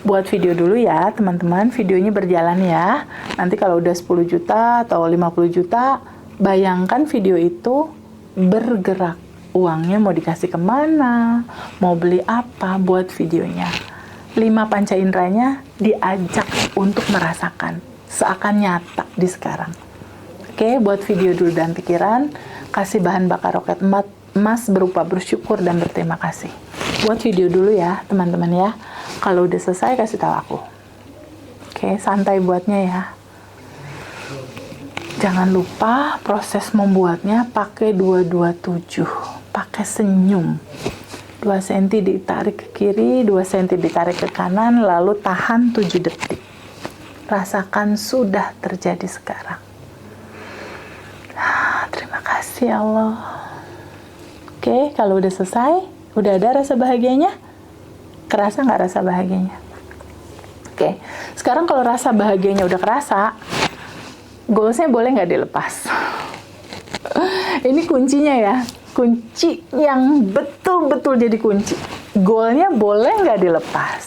Buat video dulu ya, teman-teman. Videonya berjalan ya. Nanti kalau udah 10 juta atau 50 juta, bayangkan video itu bergerak. Uangnya mau dikasih kemana, mau beli apa buat videonya. 5 panca inderanya diajak untuk merasakan. Seakan nyata di sekarang. Oke, buat video dulu dan pikiran, kasih bahan bakar roket emas berupa bersyukur dan berterima kasih. Buat video dulu ya, teman-teman ya. Kalau udah selesai, kasih tahu aku. Oke, santai buatnya ya. Jangan lupa proses membuatnya pakai 227. Pakai senyum. 2 cm ditarik ke kiri, 2 cm ditarik ke kanan, lalu tahan 7 detik. Rasakan sudah terjadi sekarang. Terima kasih ya Allah. Oke, kalau udah selesai, udah ada rasa bahagianya? Kerasa nggak rasa bahagianya? Oke, sekarang kalau rasa bahagianya udah kerasa, goalsnya boleh nggak dilepas? Ini kuncinya ya, kunci yang betul-betul jadi kunci. Goalnya boleh nggak dilepas?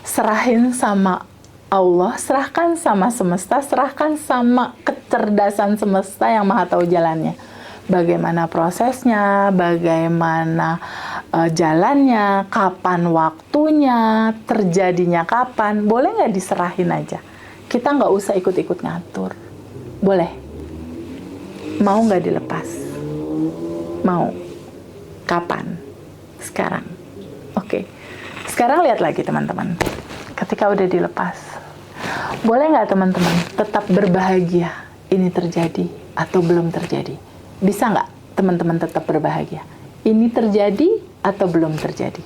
Serahin sama Allah, serahkan sama semesta, serahkan sama kecerdasan semesta yang maha tahu jalannya. Bagaimana prosesnya, bagaimana jalannya, kapan waktunya, terjadinya kapan, boleh nggak diserahin aja? Kita nggak usah ikut-ikut ngatur. Boleh? Mau nggak dilepas? Mau? Kapan? Sekarang? Oke. Sekarang lihat lagi teman-teman. ketika udah dilepas. Boleh nggak teman-teman tetap berbahagia ini terjadi atau belum terjadi? Bisa nggak teman-teman tetap berbahagia? Ini terjadi atau belum terjadi?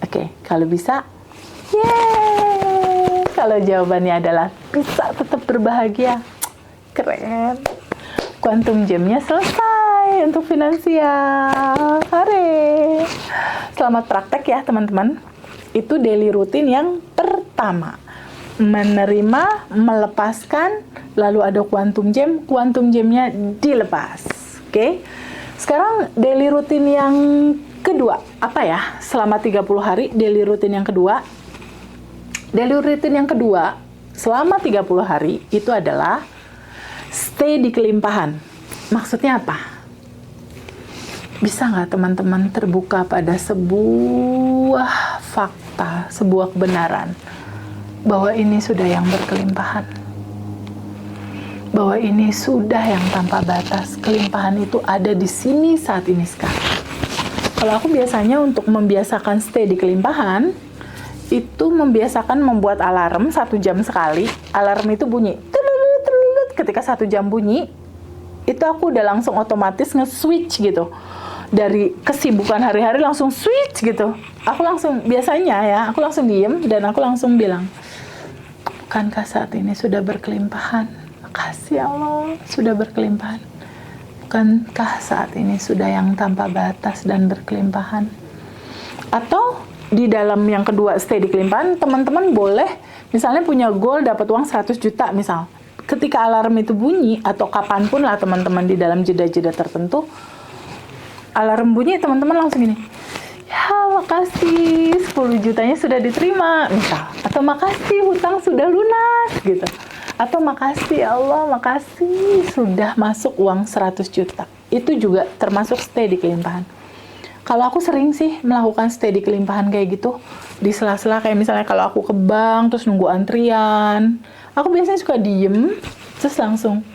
Oke, kalau bisa, yeay! Kalau jawabannya adalah bisa tetap berbahagia, keren. Quantum Gem-nya selesai untuk finansial. Hore! Selamat praktek ya teman-teman. Itu daily routine yang pertama. Menerima, melepaskan, lalu ada Quantum Gem-nya dilepas. Oke? Sekarang daily routine yang kedua. Apa ya? Selama 30 hari, daily routine yang kedua. Daily routine yang kedua, selama 30 hari, itu adalah stay di kelimpahan. Maksudnya apa? Bisa nggak teman-teman terbuka pada sebuah fakta, sebuah kebenaran bahwa ini sudah yang berkelimpahan, bahwa ini sudah yang tanpa batas. Kelimpahan itu ada di sini saat ini sekarang. Kalau aku biasanya untuk membiasakan stay di kelimpahan, itu membiasakan membuat alarm 1 jam sekali. Alarm itu bunyi. Ketika 1 jam bunyi, itu aku udah langsung otomatis nge-switch gitu. Dari kesibukan hari-hari langsung switch gitu. Aku langsung, biasanya ya, aku langsung diem dan aku langsung bilang, bukankah saat ini sudah berkelimpahan? Makasih ya Allah, sudah berkelimpahan. Bukankah saat ini sudah yang tanpa batas dan berkelimpahan? Atau di dalam yang kedua, stay di kelimpahan, teman-teman boleh misalnya punya goal dapat uang 100 juta misal. Ketika alarm itu bunyi, atau kapanpun lah teman-teman di dalam jeda-jeda tertentu, alarm bunyi, teman-teman langsung gini, ya makasih 10 jutanya sudah diterima, misal. Atau makasih hutang sudah lunas, gitu. Atau makasih ya Allah, makasih sudah masuk uang 100 juta. Itu juga termasuk stay di kelimpahan. Kalau aku sering sih melakukan stay di kelimpahan kayak gitu, di sela-sela kayak misalnya kalau aku ke bank, terus nunggu antrian, aku biasanya suka diem, terus langsung,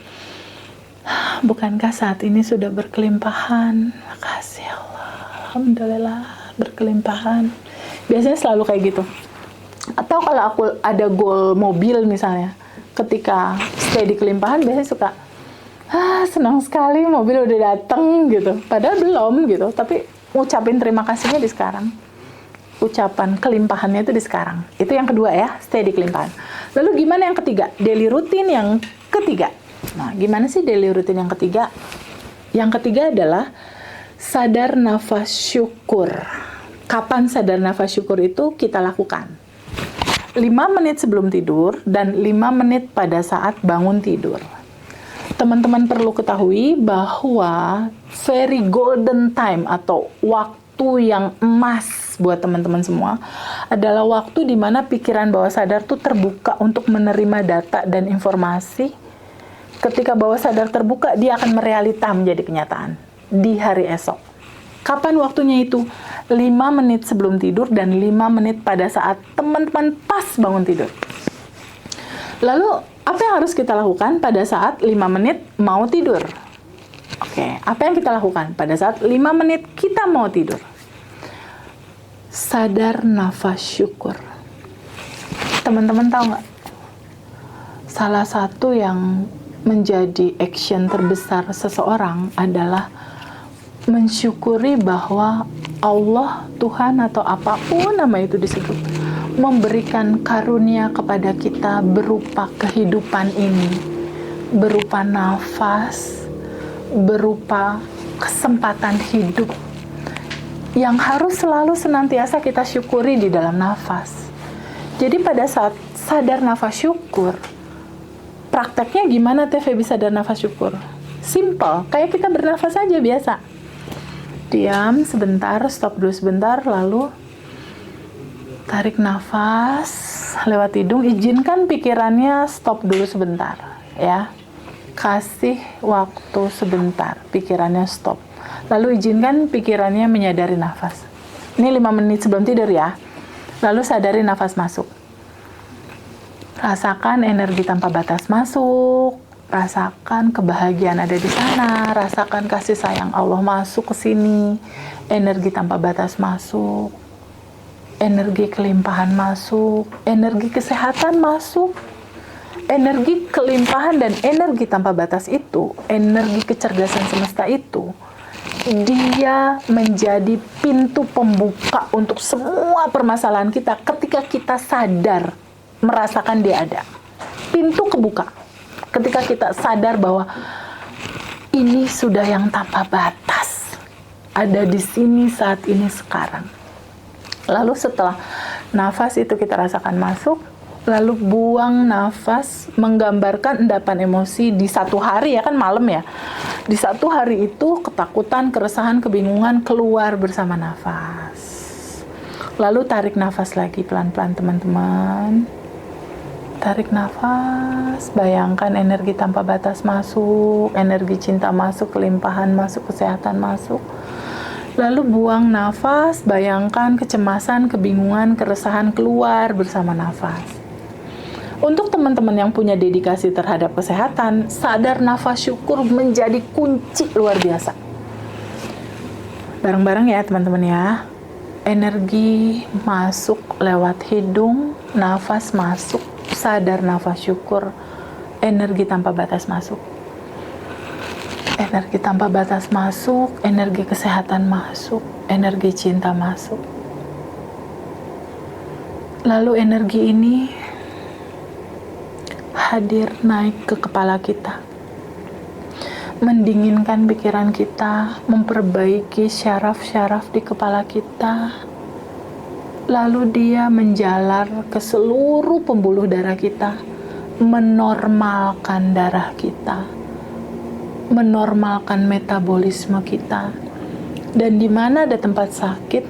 bukankah saat ini sudah berkelimpahan? Makasih Allah, alhamdulillah berkelimpahan. Biasanya selalu kayak gitu. Atau kalau aku ada goal mobil misalnya, ketika stay di kelimpahan biasanya suka, senang sekali mobil udah dateng gitu. Padahal belum gitu, tapi ngucapin terima kasihnya di sekarang. Ucapan kelimpahannya itu di sekarang. Itu yang kedua ya, stay di kelimpahan. Lalu gimana yang ketiga? Daily routine yang ketiga. Nah, gimana sih daily routine yang ketiga? Yang ketiga adalah sadar nafas syukur. Kapan sadar nafas syukur itu kita lakukan? 5 menit sebelum tidur dan 5 menit pada saat bangun tidur. Teman-teman perlu ketahui bahwa very golden time atau waktu yang emas buat teman-teman semua adalah waktu di mana pikiran bawah sadar tuh terbuka untuk menerima data dan informasi. Ketika bawah sadar terbuka, dia akan merealita menjadi kenyataan di hari esok. Kapan waktunya itu? 5 menit sebelum tidur dan 5 menit pada saat teman-teman pas bangun tidur. Lalu, apa yang harus kita lakukan pada saat 5 menit mau tidur? Oke, apa yang kita lakukan pada saat 5 menit kita mau tidur? Sadar nafas syukur. Teman-teman tahu nggak? Salah satu yang menjadi action terbesar seseorang adalah mensyukuri bahwa Allah, Tuhan atau apapun nama itu disebut, memberikan karunia kepada kita berupa kehidupan ini, berupa nafas, berupa kesempatan hidup yang harus selalu senantiasa kita syukuri di dalam nafas. Jadi pada saat sadar nafas syukur, prakteknya gimana Teh Feby sadar nafas syukur? Simple, kayak kita bernafas aja biasa. Diam sebentar, stop dulu sebentar, lalu tarik nafas lewat hidung, izinkan pikirannya stop dulu sebentar, ya. Kasih waktu sebentar, pikirannya stop. Lalu izinkan pikirannya menyadari nafas. Ini 5 menit sebelum tidur ya. Lalu sadari nafas masuk. Rasakan energi tanpa batas masuk. Rasakan kebahagiaan ada di sana. Rasakan kasih sayang Allah masuk ke sini. Energi tanpa batas masuk. energi kelimpahan masuk, energi kesehatan masuk, energi kelimpahan dan energi tanpa batas itu, energi kecerdasan semesta itu, dia menjadi pintu pembuka untuk semua permasalahan kita ketika kita sadar merasakan dia ada. Pintu kebuka ketika kita sadar bahwa ini sudah yang tanpa batas, ada di sini saat ini sekarang. Lalu setelah nafas itu kita rasakan masuk, lalu buang nafas, menggambarkan endapan emosi di satu hari, ya kan malam ya. Di satu hari itu ketakutan, keresahan, kebingungan keluar bersama nafas. Lalu tarik nafas lagi pelan-pelan teman-teman. Tarik nafas, bayangkan energi tanpa batas masuk, energi cinta masuk, kelimpahan masuk, kesehatan masuk. Lalu buang nafas, bayangkan kecemasan, kebingungan, keresahan keluar bersama nafas. Untuk teman-teman yang punya dedikasi terhadap kesehatan, sadar nafas syukur menjadi kunci luar biasa. Bareng-bareng ya teman-teman ya. Energi masuk lewat hidung, nafas masuk, sadar nafas syukur, energi tanpa batas masuk. Energi tanpa batas masuk, energi kesehatan masuk, energi cinta masuk. Lalu energi ini hadir naik ke kepala kita, mendinginkan pikiran kita, memperbaiki syaraf-syaraf di kepala kita. Lalu dia menjalar ke seluruh pembuluh darah kita, menormalkan darah kita, menormalkan metabolisme kita. Dan di mana ada tempat sakit,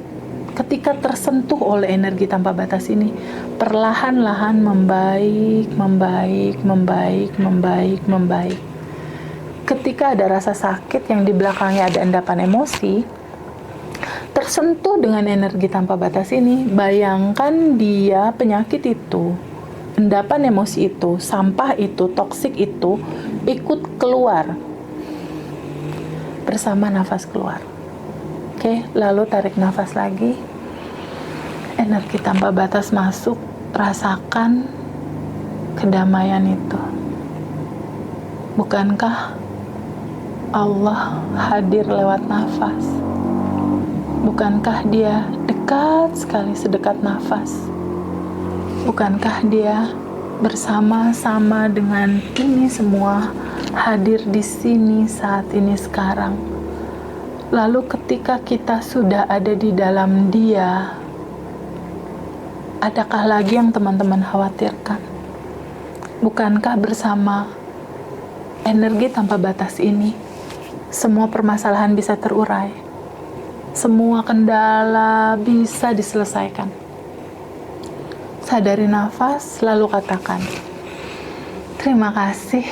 ketika tersentuh oleh energi tanpa batas ini, perlahan-lahan membaik, membaik, membaik, membaik, membaik. Ketika ada rasa sakit yang di belakangnya ada endapan emosi, tersentuh dengan energi tanpa batas ini, bayangkan dia, penyakit itu, endapan emosi itu, sampah itu, toksik itu, ikut keluar bersama nafas keluar. Oke, lalu tarik nafas lagi. Energi tanpa batas masuk, rasakan kedamaian itu. Bukankah Allah hadir lewat nafas? Bukankah dia dekat sekali, sedekat nafas? Bukankah dia bersama-sama dengan ini semua hadir di sini saat ini sekarang? Lalu ketika kita sudah ada di dalam dia, adakah lagi yang teman-teman khawatirkan? Bukankah bersama energi tanpa batas ini, semua permasalahan bisa terurai? Semua kendala bisa diselesaikan. Sadari nafas, lalu katakan, terima kasih,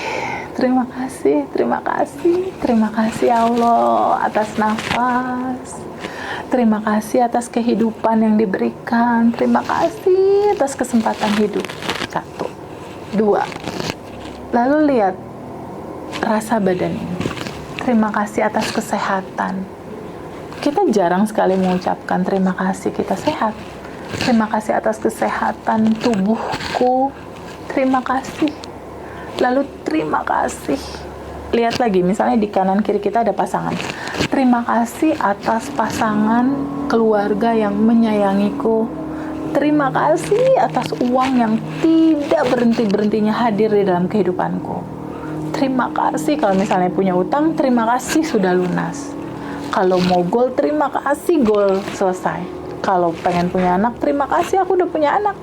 terima kasih, terima kasih, terima kasih Allah atas nafas. Terima kasih atas kehidupan yang diberikan. Terima kasih atas kesempatan hidup. 1, 2. Lalu lihat rasa badan ini. Terima kasih atas kesehatan. Kita jarang sekali mengucapkan terima kasih kita sehat. Terima kasih atas kesehatan tubuhku. Terima kasih. Lalu terima kasih. Lihat lagi, misalnya di kanan kiri kita ada pasangan. Terima kasih atas pasangan keluarga yang menyayangiku. Terima kasih atas uang yang tidak berhenti-berhentinya hadir di dalam kehidupanku. Terima kasih kalau misalnya punya utang, terima kasih sudah lunas. Kalau mau goal, terima kasih goal selesai. Kalau pengen punya anak, terima kasih aku udah punya anak.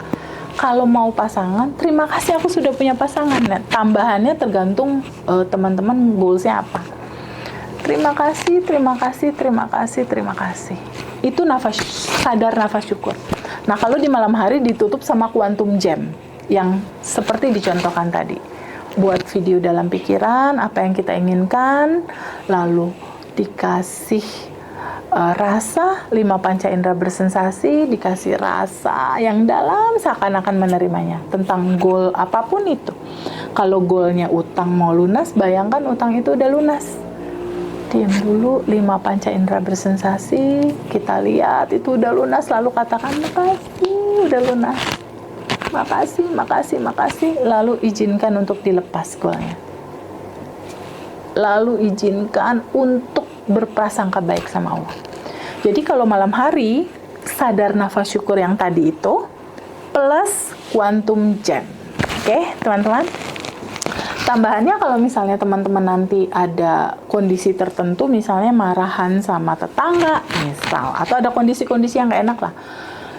Kalau mau pasangan, terima kasih aku sudah punya pasangan. Nah, tambahannya tergantung teman-teman goalsnya apa. Terima kasih, terima kasih, terima kasih, terima kasih. Itu nafas, sadar nafas syukur. Nah, kalau di malam hari ditutup sama quantum jam yang seperti dicontohkan tadi. Buat video dalam pikiran, apa yang kita inginkan, lalu dikasih rasa, 5 panca indera bersensasi, dikasih rasa yang dalam seakan-akan menerimanya tentang goal apapun itu. Kalau goalnya utang mau lunas, bayangkan utang itu udah lunas. Diam dulu, 5 panca indera bersensasi, kita lihat itu udah lunas, lalu katakan makasih, udah lunas. Makasih, makasih, makasih, lalu izinkan untuk dilepas golnya. Lalu izinkan untuk berprasangka baik sama Allah. Jadi kalau malam hari, sadar nafas syukur yang tadi itu, plus quantum gem. Oke, teman-teman? Tambahannya kalau misalnya teman-teman nanti ada kondisi tertentu, misalnya marahan sama tetangga, misal, atau ada kondisi-kondisi yang nggak enak lah,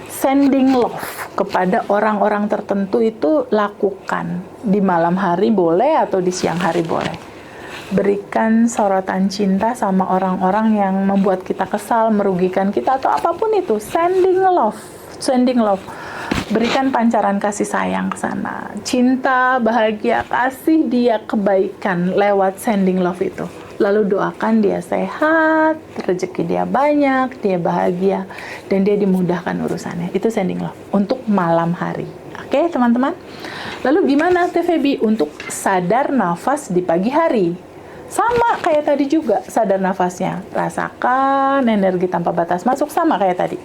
sending love kepada orang-orang tertentu itu lakukan. Di malam hari boleh atau di siang hari boleh. Berikan sorotan cinta sama orang-orang yang membuat kita kesal, merugikan kita, atau apapun itu. Sending love. Sending love. Berikan pancaran kasih sayang ke sana. Cinta, bahagia, kasih dia kebaikan lewat sending love itu. Lalu doakan dia sehat, rezeki dia banyak, dia bahagia, dan dia dimudahkan urusannya. Itu sending love untuk malam hari. Oke, teman-teman? Lalu gimana TVB untuk sadar nafas di pagi hari? Sama kayak tadi juga, sadar nafasnya. Rasakan energi tanpa batas masuk, sama kayak tadi.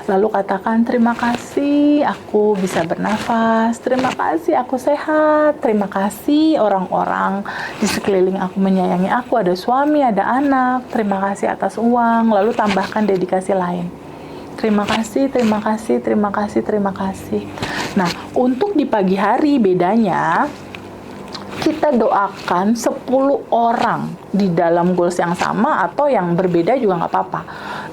Lalu katakan, terima kasih aku bisa bernafas, terima kasih aku sehat, terima kasih orang-orang di sekeliling aku menyayangi aku, ada suami, ada anak, terima kasih atas uang, lalu tambahkan dedikasi lain. Terima kasih, terima kasih, terima kasih, terima kasih. Nah, untuk di pagi hari bedanya, kita doakan 10 orang di dalam goals yang sama atau yang berbeda juga nggak apa-apa.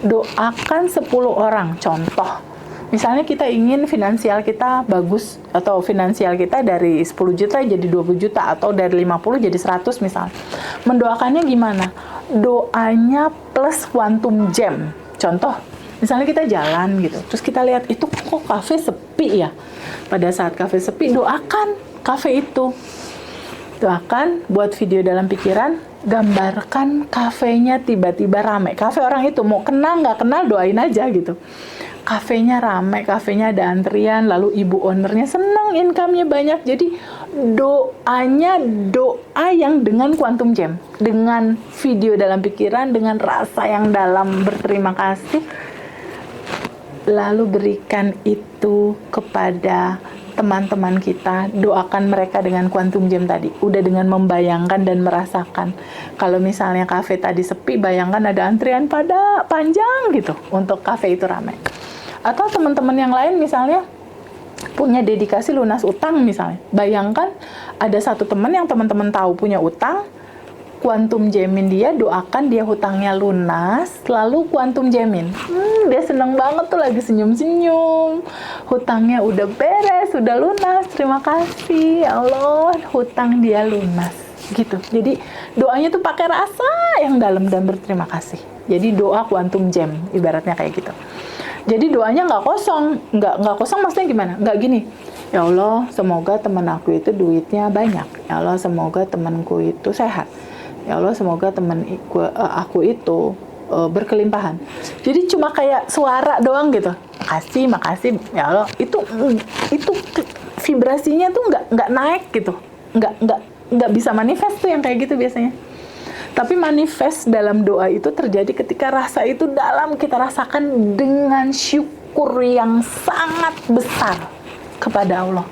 Doakan 10 orang. Contoh, misalnya kita ingin finansial kita bagus atau finansial kita dari 10 juta jadi 20 juta atau dari 50 jadi 100 misalnya. Mendoakannya gimana? Doanya plus quantum gem. Contoh, misalnya kita jalan gitu, terus kita lihat itu kok kafe sepi ya. Pada saat kafe sepi, doakan kafe itu. Doakan, buat video dalam pikiran, gambarkan kafenya tiba-tiba rame. Kafe orang itu, mau kenal nggak kenal, doain aja gitu. Kafenya rame, kafenya ada antrian, lalu ibu ownernya senang, income-nya banyak. Jadi doanya doa yang dengan quantum gem. Dengan video dalam pikiran, dengan rasa yang dalam berterima kasih. Lalu berikan itu kepada teman-teman kita, doakan mereka dengan quantum gem tadi. Udah dengan membayangkan dan merasakan. Kalau misalnya kafe tadi sepi, bayangkan ada antrian pada panjang gitu untuk kafe itu ramai. Atau teman-teman yang lain misalnya punya dedikasi lunas utang misalnya. Bayangkan ada satu teman yang teman-teman tahu punya utang, quantum gemin dia, doakan dia hutangnya lunas, lalu quantum gemin. Dia seneng banget tuh, lagi senyum-senyum. Hutangnya udah beres, udah lunas, terima kasih ya Allah, hutang dia lunas. Gitu. Jadi doanya tuh pakai rasa yang dalam dan berterima kasih. Jadi doa quantum gem, ibaratnya kayak gitu. Jadi doanya nggak kosong, nggak kosong maksudnya gimana? Nggak gini, ya Allah semoga teman aku itu duitnya banyak, ya Allah semoga temanku itu sehat, ya Allah semoga teman aku itu berkelimpahan. Jadi cuma kayak suara doang gitu, makasih, makasih, ya Allah. Itu vibrasinya tuh nggak naik gitu, nggak bisa manifest tuh yang kayak gitu biasanya. Tapi manifest dalam doa itu terjadi ketika rasa itu dalam, kita rasakan dengan syukur yang sangat besar kepada Allah.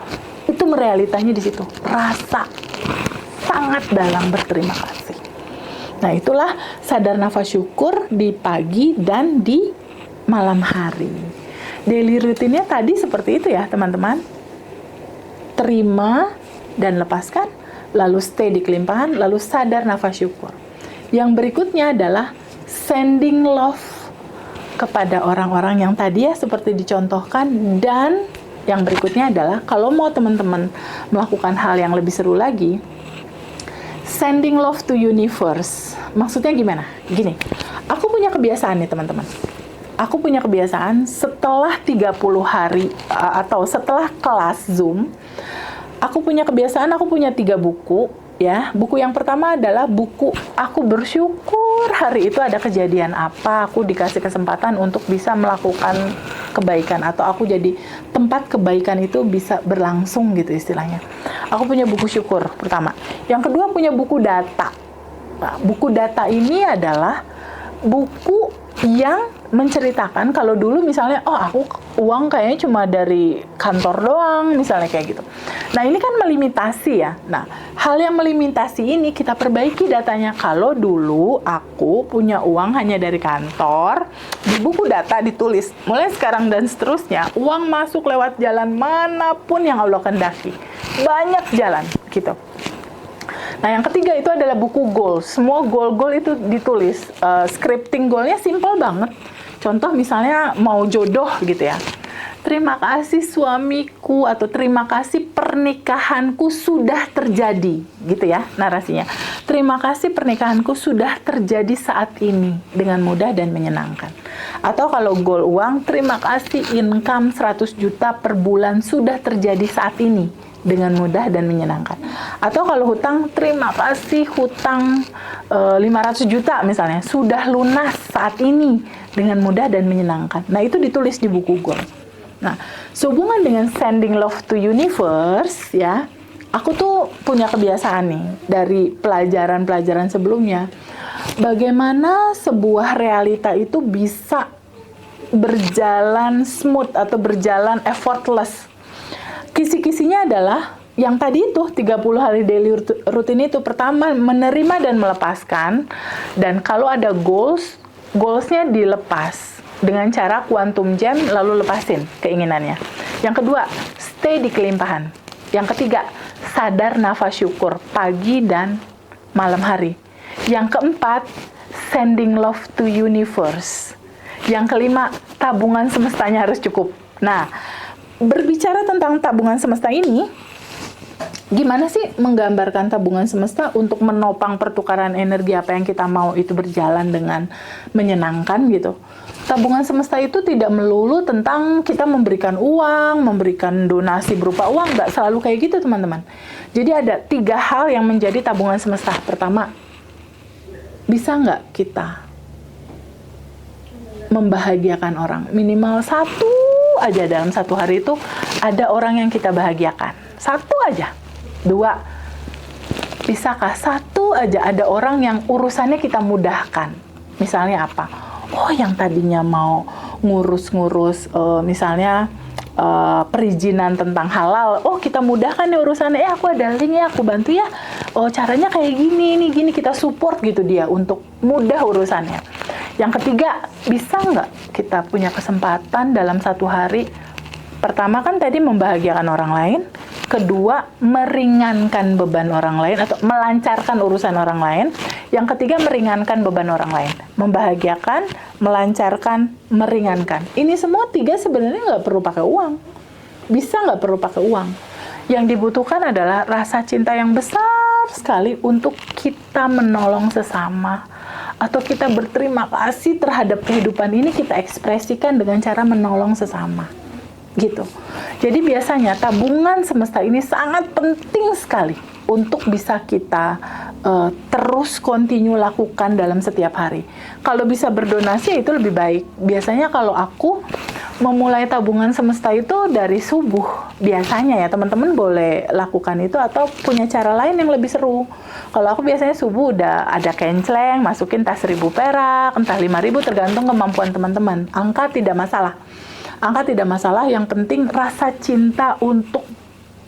Itu merealitanya di situ, rasa sangat dalam berterima kasih. Nah, itulah sadar nafas syukur di pagi dan di malam hari. Daily rutinnya tadi seperti itu ya, teman-teman. Terima dan lepaskan, lalu stay di kelimpahan, lalu sadar nafas syukur. Yang berikutnya adalah sending love kepada orang-orang yang tadi ya seperti dicontohkan, dan yang berikutnya adalah kalau mau teman-teman melakukan hal yang lebih seru lagi, sending love to universe. Maksudnya gimana? Gini, aku punya kebiasaan nih teman-teman. Aku punya kebiasaan setelah 30 hari atau setelah kelas Zoom, aku punya kebiasaan, aku punya 3 buku. Ya, buku yang pertama adalah buku aku bersyukur hari itu ada kejadian apa, aku dikasih kesempatan untuk bisa melakukan kebaikan, atau aku jadi tempat kebaikan itu bisa berlangsung gitu istilahnya. Aku punya buku syukur pertama. Yang kedua punya buku data. Nah, buku data ini adalah buku yang menceritakan kalau dulu misalnya, oh aku uang kayaknya cuma dari kantor doang, misalnya kayak gitu. Nah, ini kan melimitasi ya. Nah, hal yang melimitasi ini kita perbaiki datanya. Kalau dulu aku punya uang hanya dari kantor, di buku data ditulis, mulai sekarang dan seterusnya, uang masuk lewat jalan manapun yang Allah kehendaki. Banyak jalan, gitu. Nah, yang ketiga itu adalah buku goals. Semua goal-goal itu ditulis. Scripting goalnya simple banget. Contoh misalnya mau jodoh gitu ya. Terima kasih suamiku atau terima kasih pernikahanku sudah terjadi, gitu ya narasinya. Terima kasih pernikahanku sudah terjadi saat ini dengan mudah dan menyenangkan. Atau kalau goal uang, terima kasih income 100 juta per bulan sudah terjadi saat ini dengan mudah dan menyenangkan. Atau kalau hutang, terima kasih hutang 500 juta misalnya sudah lunas saat ini dengan mudah dan menyenangkan. Nah, itu ditulis di buku goal. Nah, sehubungan dengan sending love to universe ya, aku tuh punya kebiasaan nih dari pelajaran-pelajaran sebelumnya. Bagaimana sebuah realita itu bisa berjalan smooth atau berjalan effortless. Kisi-kisinya adalah yang tadi itu 30 hari daily routine itu. Pertama, menerima dan melepaskan. Dan kalau ada goalsnya dilepas dengan cara quantum jam, lalu lepasin keinginannya. Yang kedua, stay di kelimpahan. Yang ketiga, sadar nafas syukur pagi dan malam hari. Yang keempat, sending love to universe. Yang kelima, tabungan semestanya harus cukup. Nah, berbicara tentang tabungan semesta ini, gimana sih menggambarkan tabungan semesta untuk menopang pertukaran energi apa yang kita mau itu berjalan dengan menyenangkan gitu. Tabungan semesta itu tidak melulu tentang kita memberikan uang, memberikan donasi berupa uang, nggak selalu kayak gitu teman-teman. Jadi ada 3 hal yang menjadi tabungan semesta. Pertama, bisa nggak kita membahagiakan orang? Minimal 1 aja dalam 1 hari itu ada orang yang kita bahagiakan. 1 aja. 2, bisakah 1 aja ada orang yang urusannya kita mudahkan? Misalnya apa? Oh, yang tadinya mau ngurus-ngurus misalnya perizinan tentang halal, oh kita mudahkan ya urusannya, aku ada link ya, aku bantu ya, oh caranya kayak gini, nih gini, kita support gitu dia untuk mudah urusannya. Yang ketiga, bisa nggak kita punya kesempatan dalam 1 hari, pertama kan tadi membahagiakan orang lain, kedua meringankan beban orang lain atau melancarkan urusan orang lain, yang ketiga meringankan beban orang lain, membahagiakan, melancarkan, meringankan. Ini semua 3 sebenarnya nggak perlu pakai uang, bisa nggak perlu pakai uang. Yang dibutuhkan adalah rasa cinta yang besar sekali untuk kita menolong sesama, atau kita berterima kasih terhadap kehidupan ini, kita ekspresikan dengan cara menolong sesama. Gitu. Jadi biasanya tabungan semesta ini sangat penting sekali untuk bisa kita terus continue lakukan dalam setiap hari. Kalau bisa berdonasi itu lebih baik. Biasanya kalau aku memulai tabungan semesta itu dari subuh. Biasanya ya teman-teman boleh lakukan itu atau punya cara lain yang lebih seru. Kalau aku biasanya subuh udah ada kenceleng, masukin tas 1.000 perak, entah 5.000 tergantung kemampuan teman-teman. Angka tidak masalah. Angka tidak masalah, yang penting rasa cinta untuk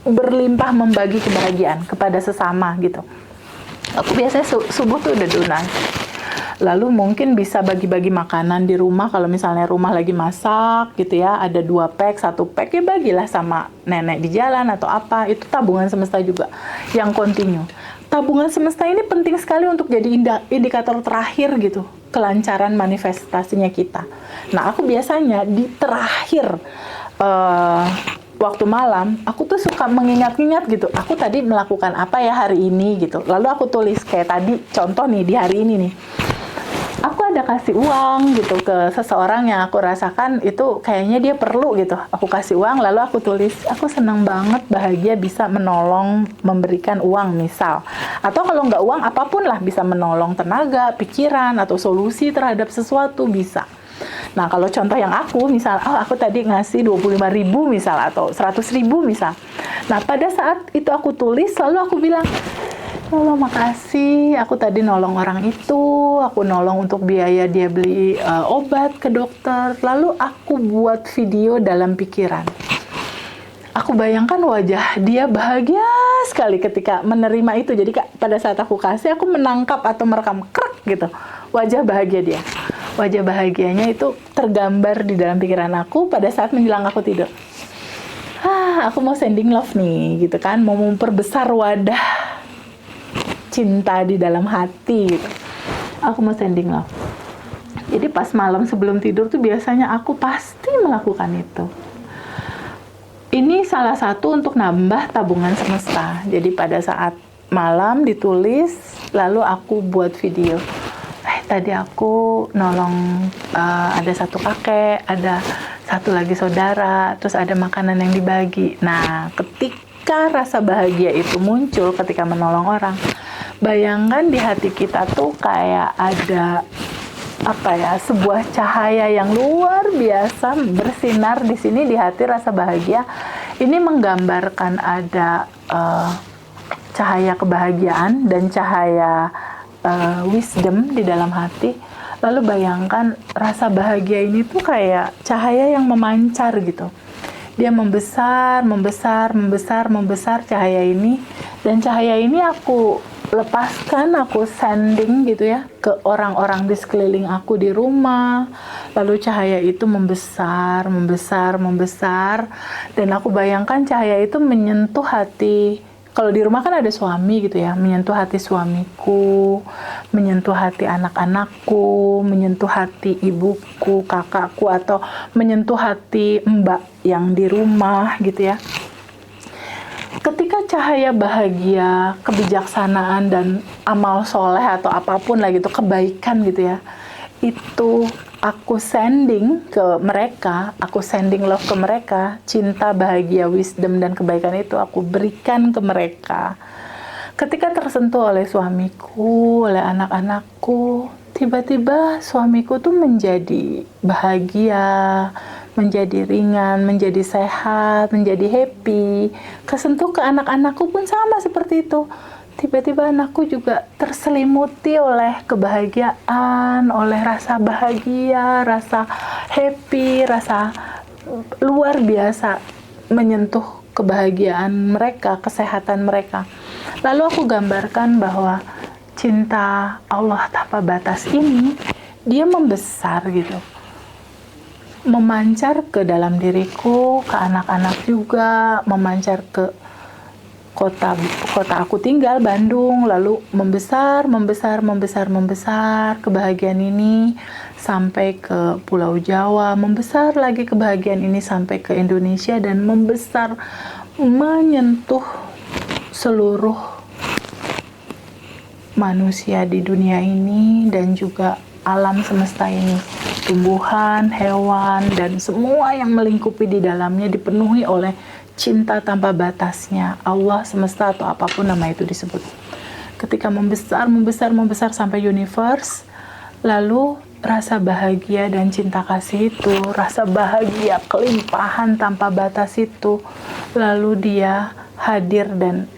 berlimpah membagi kebahagiaan kepada sesama gitu. Aku biasanya subuh tuh udah donasi. Lalu mungkin bisa bagi-bagi makanan di rumah, kalau misalnya rumah lagi masak gitu ya, ada 2 pack, 1 pack ya bagilah sama nenek di jalan atau apa, itu tabungan semesta juga yang continue. Tabungan semesta ini penting sekali untuk jadi indikator terakhir gitu, kelancaran manifestasinya kita. Nah, aku biasanya di terakhir waktu malam, aku tuh suka mengingat-ingat gitu, aku tadi melakukan apa ya hari ini gitu. Lalu aku tulis kayak tadi, contoh nih di hari ini nih. Aku ada kasih uang gitu ke seseorang yang aku rasakan itu kayaknya dia perlu gitu. Aku kasih uang, lalu aku tulis, aku senang banget, bahagia bisa menolong, memberikan uang misal. Atau kalau nggak uang, apapun lah, bisa menolong tenaga, pikiran, atau solusi terhadap sesuatu bisa. Nah, kalau contoh yang aku, misal, aku tadi ngasih 25.000 misal, atau 100.000 misal. Nah, pada saat itu aku tulis, lalu aku bilang, Ya Allah, makasih. Aku tadi nolong orang itu, aku nolong untuk biaya dia beli obat ke dokter. Lalu aku buat video dalam pikiran. Aku bayangkan wajah dia bahagia sekali ketika menerima itu. Jadi pada saat aku kasih, aku menangkap atau merekam krek gitu. Wajah bahagia dia. Wajah bahagianya itu tergambar di dalam pikiran aku pada saat menjelang aku tidur. Aku mau sending love nih gitu kan, mau memperbesar wadah cinta di dalam hati gitu. Aku mau sending love. Jadi pas malam sebelum tidur tuh biasanya aku pasti melakukan itu. Ini salah satu untuk nambah tabungan semesta. Jadi pada saat malam ditulis, lalu aku buat video. Tadi aku nolong ada satu kakek, ada satu lagi saudara, terus ada makanan yang dibagi. Nah, ketika rasa bahagia itu muncul ketika menolong orang, bayangkan di hati kita tuh kayak ada sebuah cahaya yang luar biasa bersinar di sini di hati. Rasa bahagia ini menggambarkan ada cahaya kebahagiaan dan cahaya wisdom di dalam hati. Lalu bayangkan rasa bahagia ini tuh kayak cahaya yang memancar gitu. Dia membesar, membesar, membesar, membesar cahaya ini. Dan cahaya ini aku lepaskan, aku sending gitu ya ke orang-orang di sekeliling aku di rumah. Lalu cahaya itu membesar, membesar, membesar. Dan aku bayangkan cahaya itu menyentuh hati. Kalau di rumah kan ada suami gitu ya, menyentuh hati suamiku, menyentuh hati anak-anakku, menyentuh hati ibuku, kakakku, atau menyentuh hati mbak yang di rumah gitu ya. Ketika cahaya bahagia, kebijaksanaan, dan amal soleh atau apapun lah gitu, kebaikan gitu ya, itu aku sending ke mereka, aku sending love ke mereka, cinta, bahagia, wisdom, dan kebaikan itu aku berikan ke mereka. Ketika tersentuh oleh suamiku, oleh anak-anakku, tiba-tiba suamiku tuh menjadi bahagia, menjadi ringan, menjadi sehat, menjadi happy. Kesentuh ke anak-anakku pun sama seperti itu. Tiba-tiba anakku juga terselimuti oleh kebahagiaan, oleh rasa bahagia, rasa happy, rasa luar biasa menyentuh kebahagiaan mereka, kesehatan mereka. Lalu aku gambarkan bahwa cinta Allah tanpa batas ini, dia membesar gitu. Memancar ke dalam diriku, ke anak-anak juga, memancar ke kota aku tinggal, Bandung, lalu membesar, membesar, membesar, membesar kebahagiaan ini sampai ke Pulau Jawa, membesar lagi kebahagiaan ini sampai ke Indonesia, dan membesar menyentuh seluruh manusia di dunia ini dan juga alam semesta ini. Tumbuhan, hewan, dan semua yang melingkupi di dalamnya dipenuhi oleh cinta tanpa batasnya, Allah semesta atau apapun nama itu disebut. Ketika membesar, membesar, membesar sampai universe, lalu rasa bahagia dan cinta kasih itu, rasa bahagia kelimpahan tanpa batas itu, lalu dia hadir dan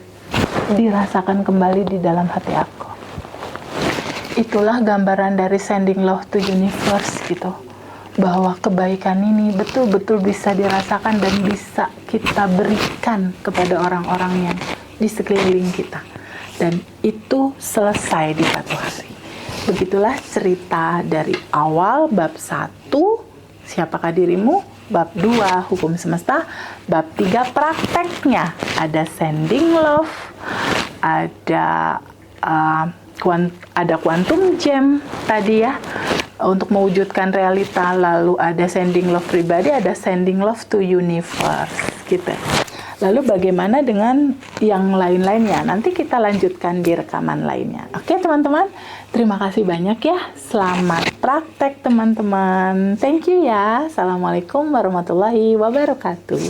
dirasakan kembali di dalam hati aku. Itulah gambaran dari sending love to universe gitu. Bahwa kebaikan ini betul-betul bisa dirasakan dan bisa kita berikan kepada orang-orang yang di sekeliling kita. Dan itu selesai di satu hari. Begitulah cerita dari awal bab 1, siapakah dirimu? Bab 2, hukum semesta. Bab 3, prakteknya. Ada sending love, ada quantum gem tadi ya, untuk mewujudkan realita. Lalu ada sending love pribadi, ada sending love to universe gitu. Lalu bagaimana dengan yang lain-lainnya? Nanti kita lanjutkan di rekaman lainnya. Oke teman-teman, terima kasih banyak ya. Selamat praktek teman-teman. Thank you ya. Assalamualaikum warahmatullahi wabarakatuh.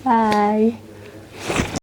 Bye.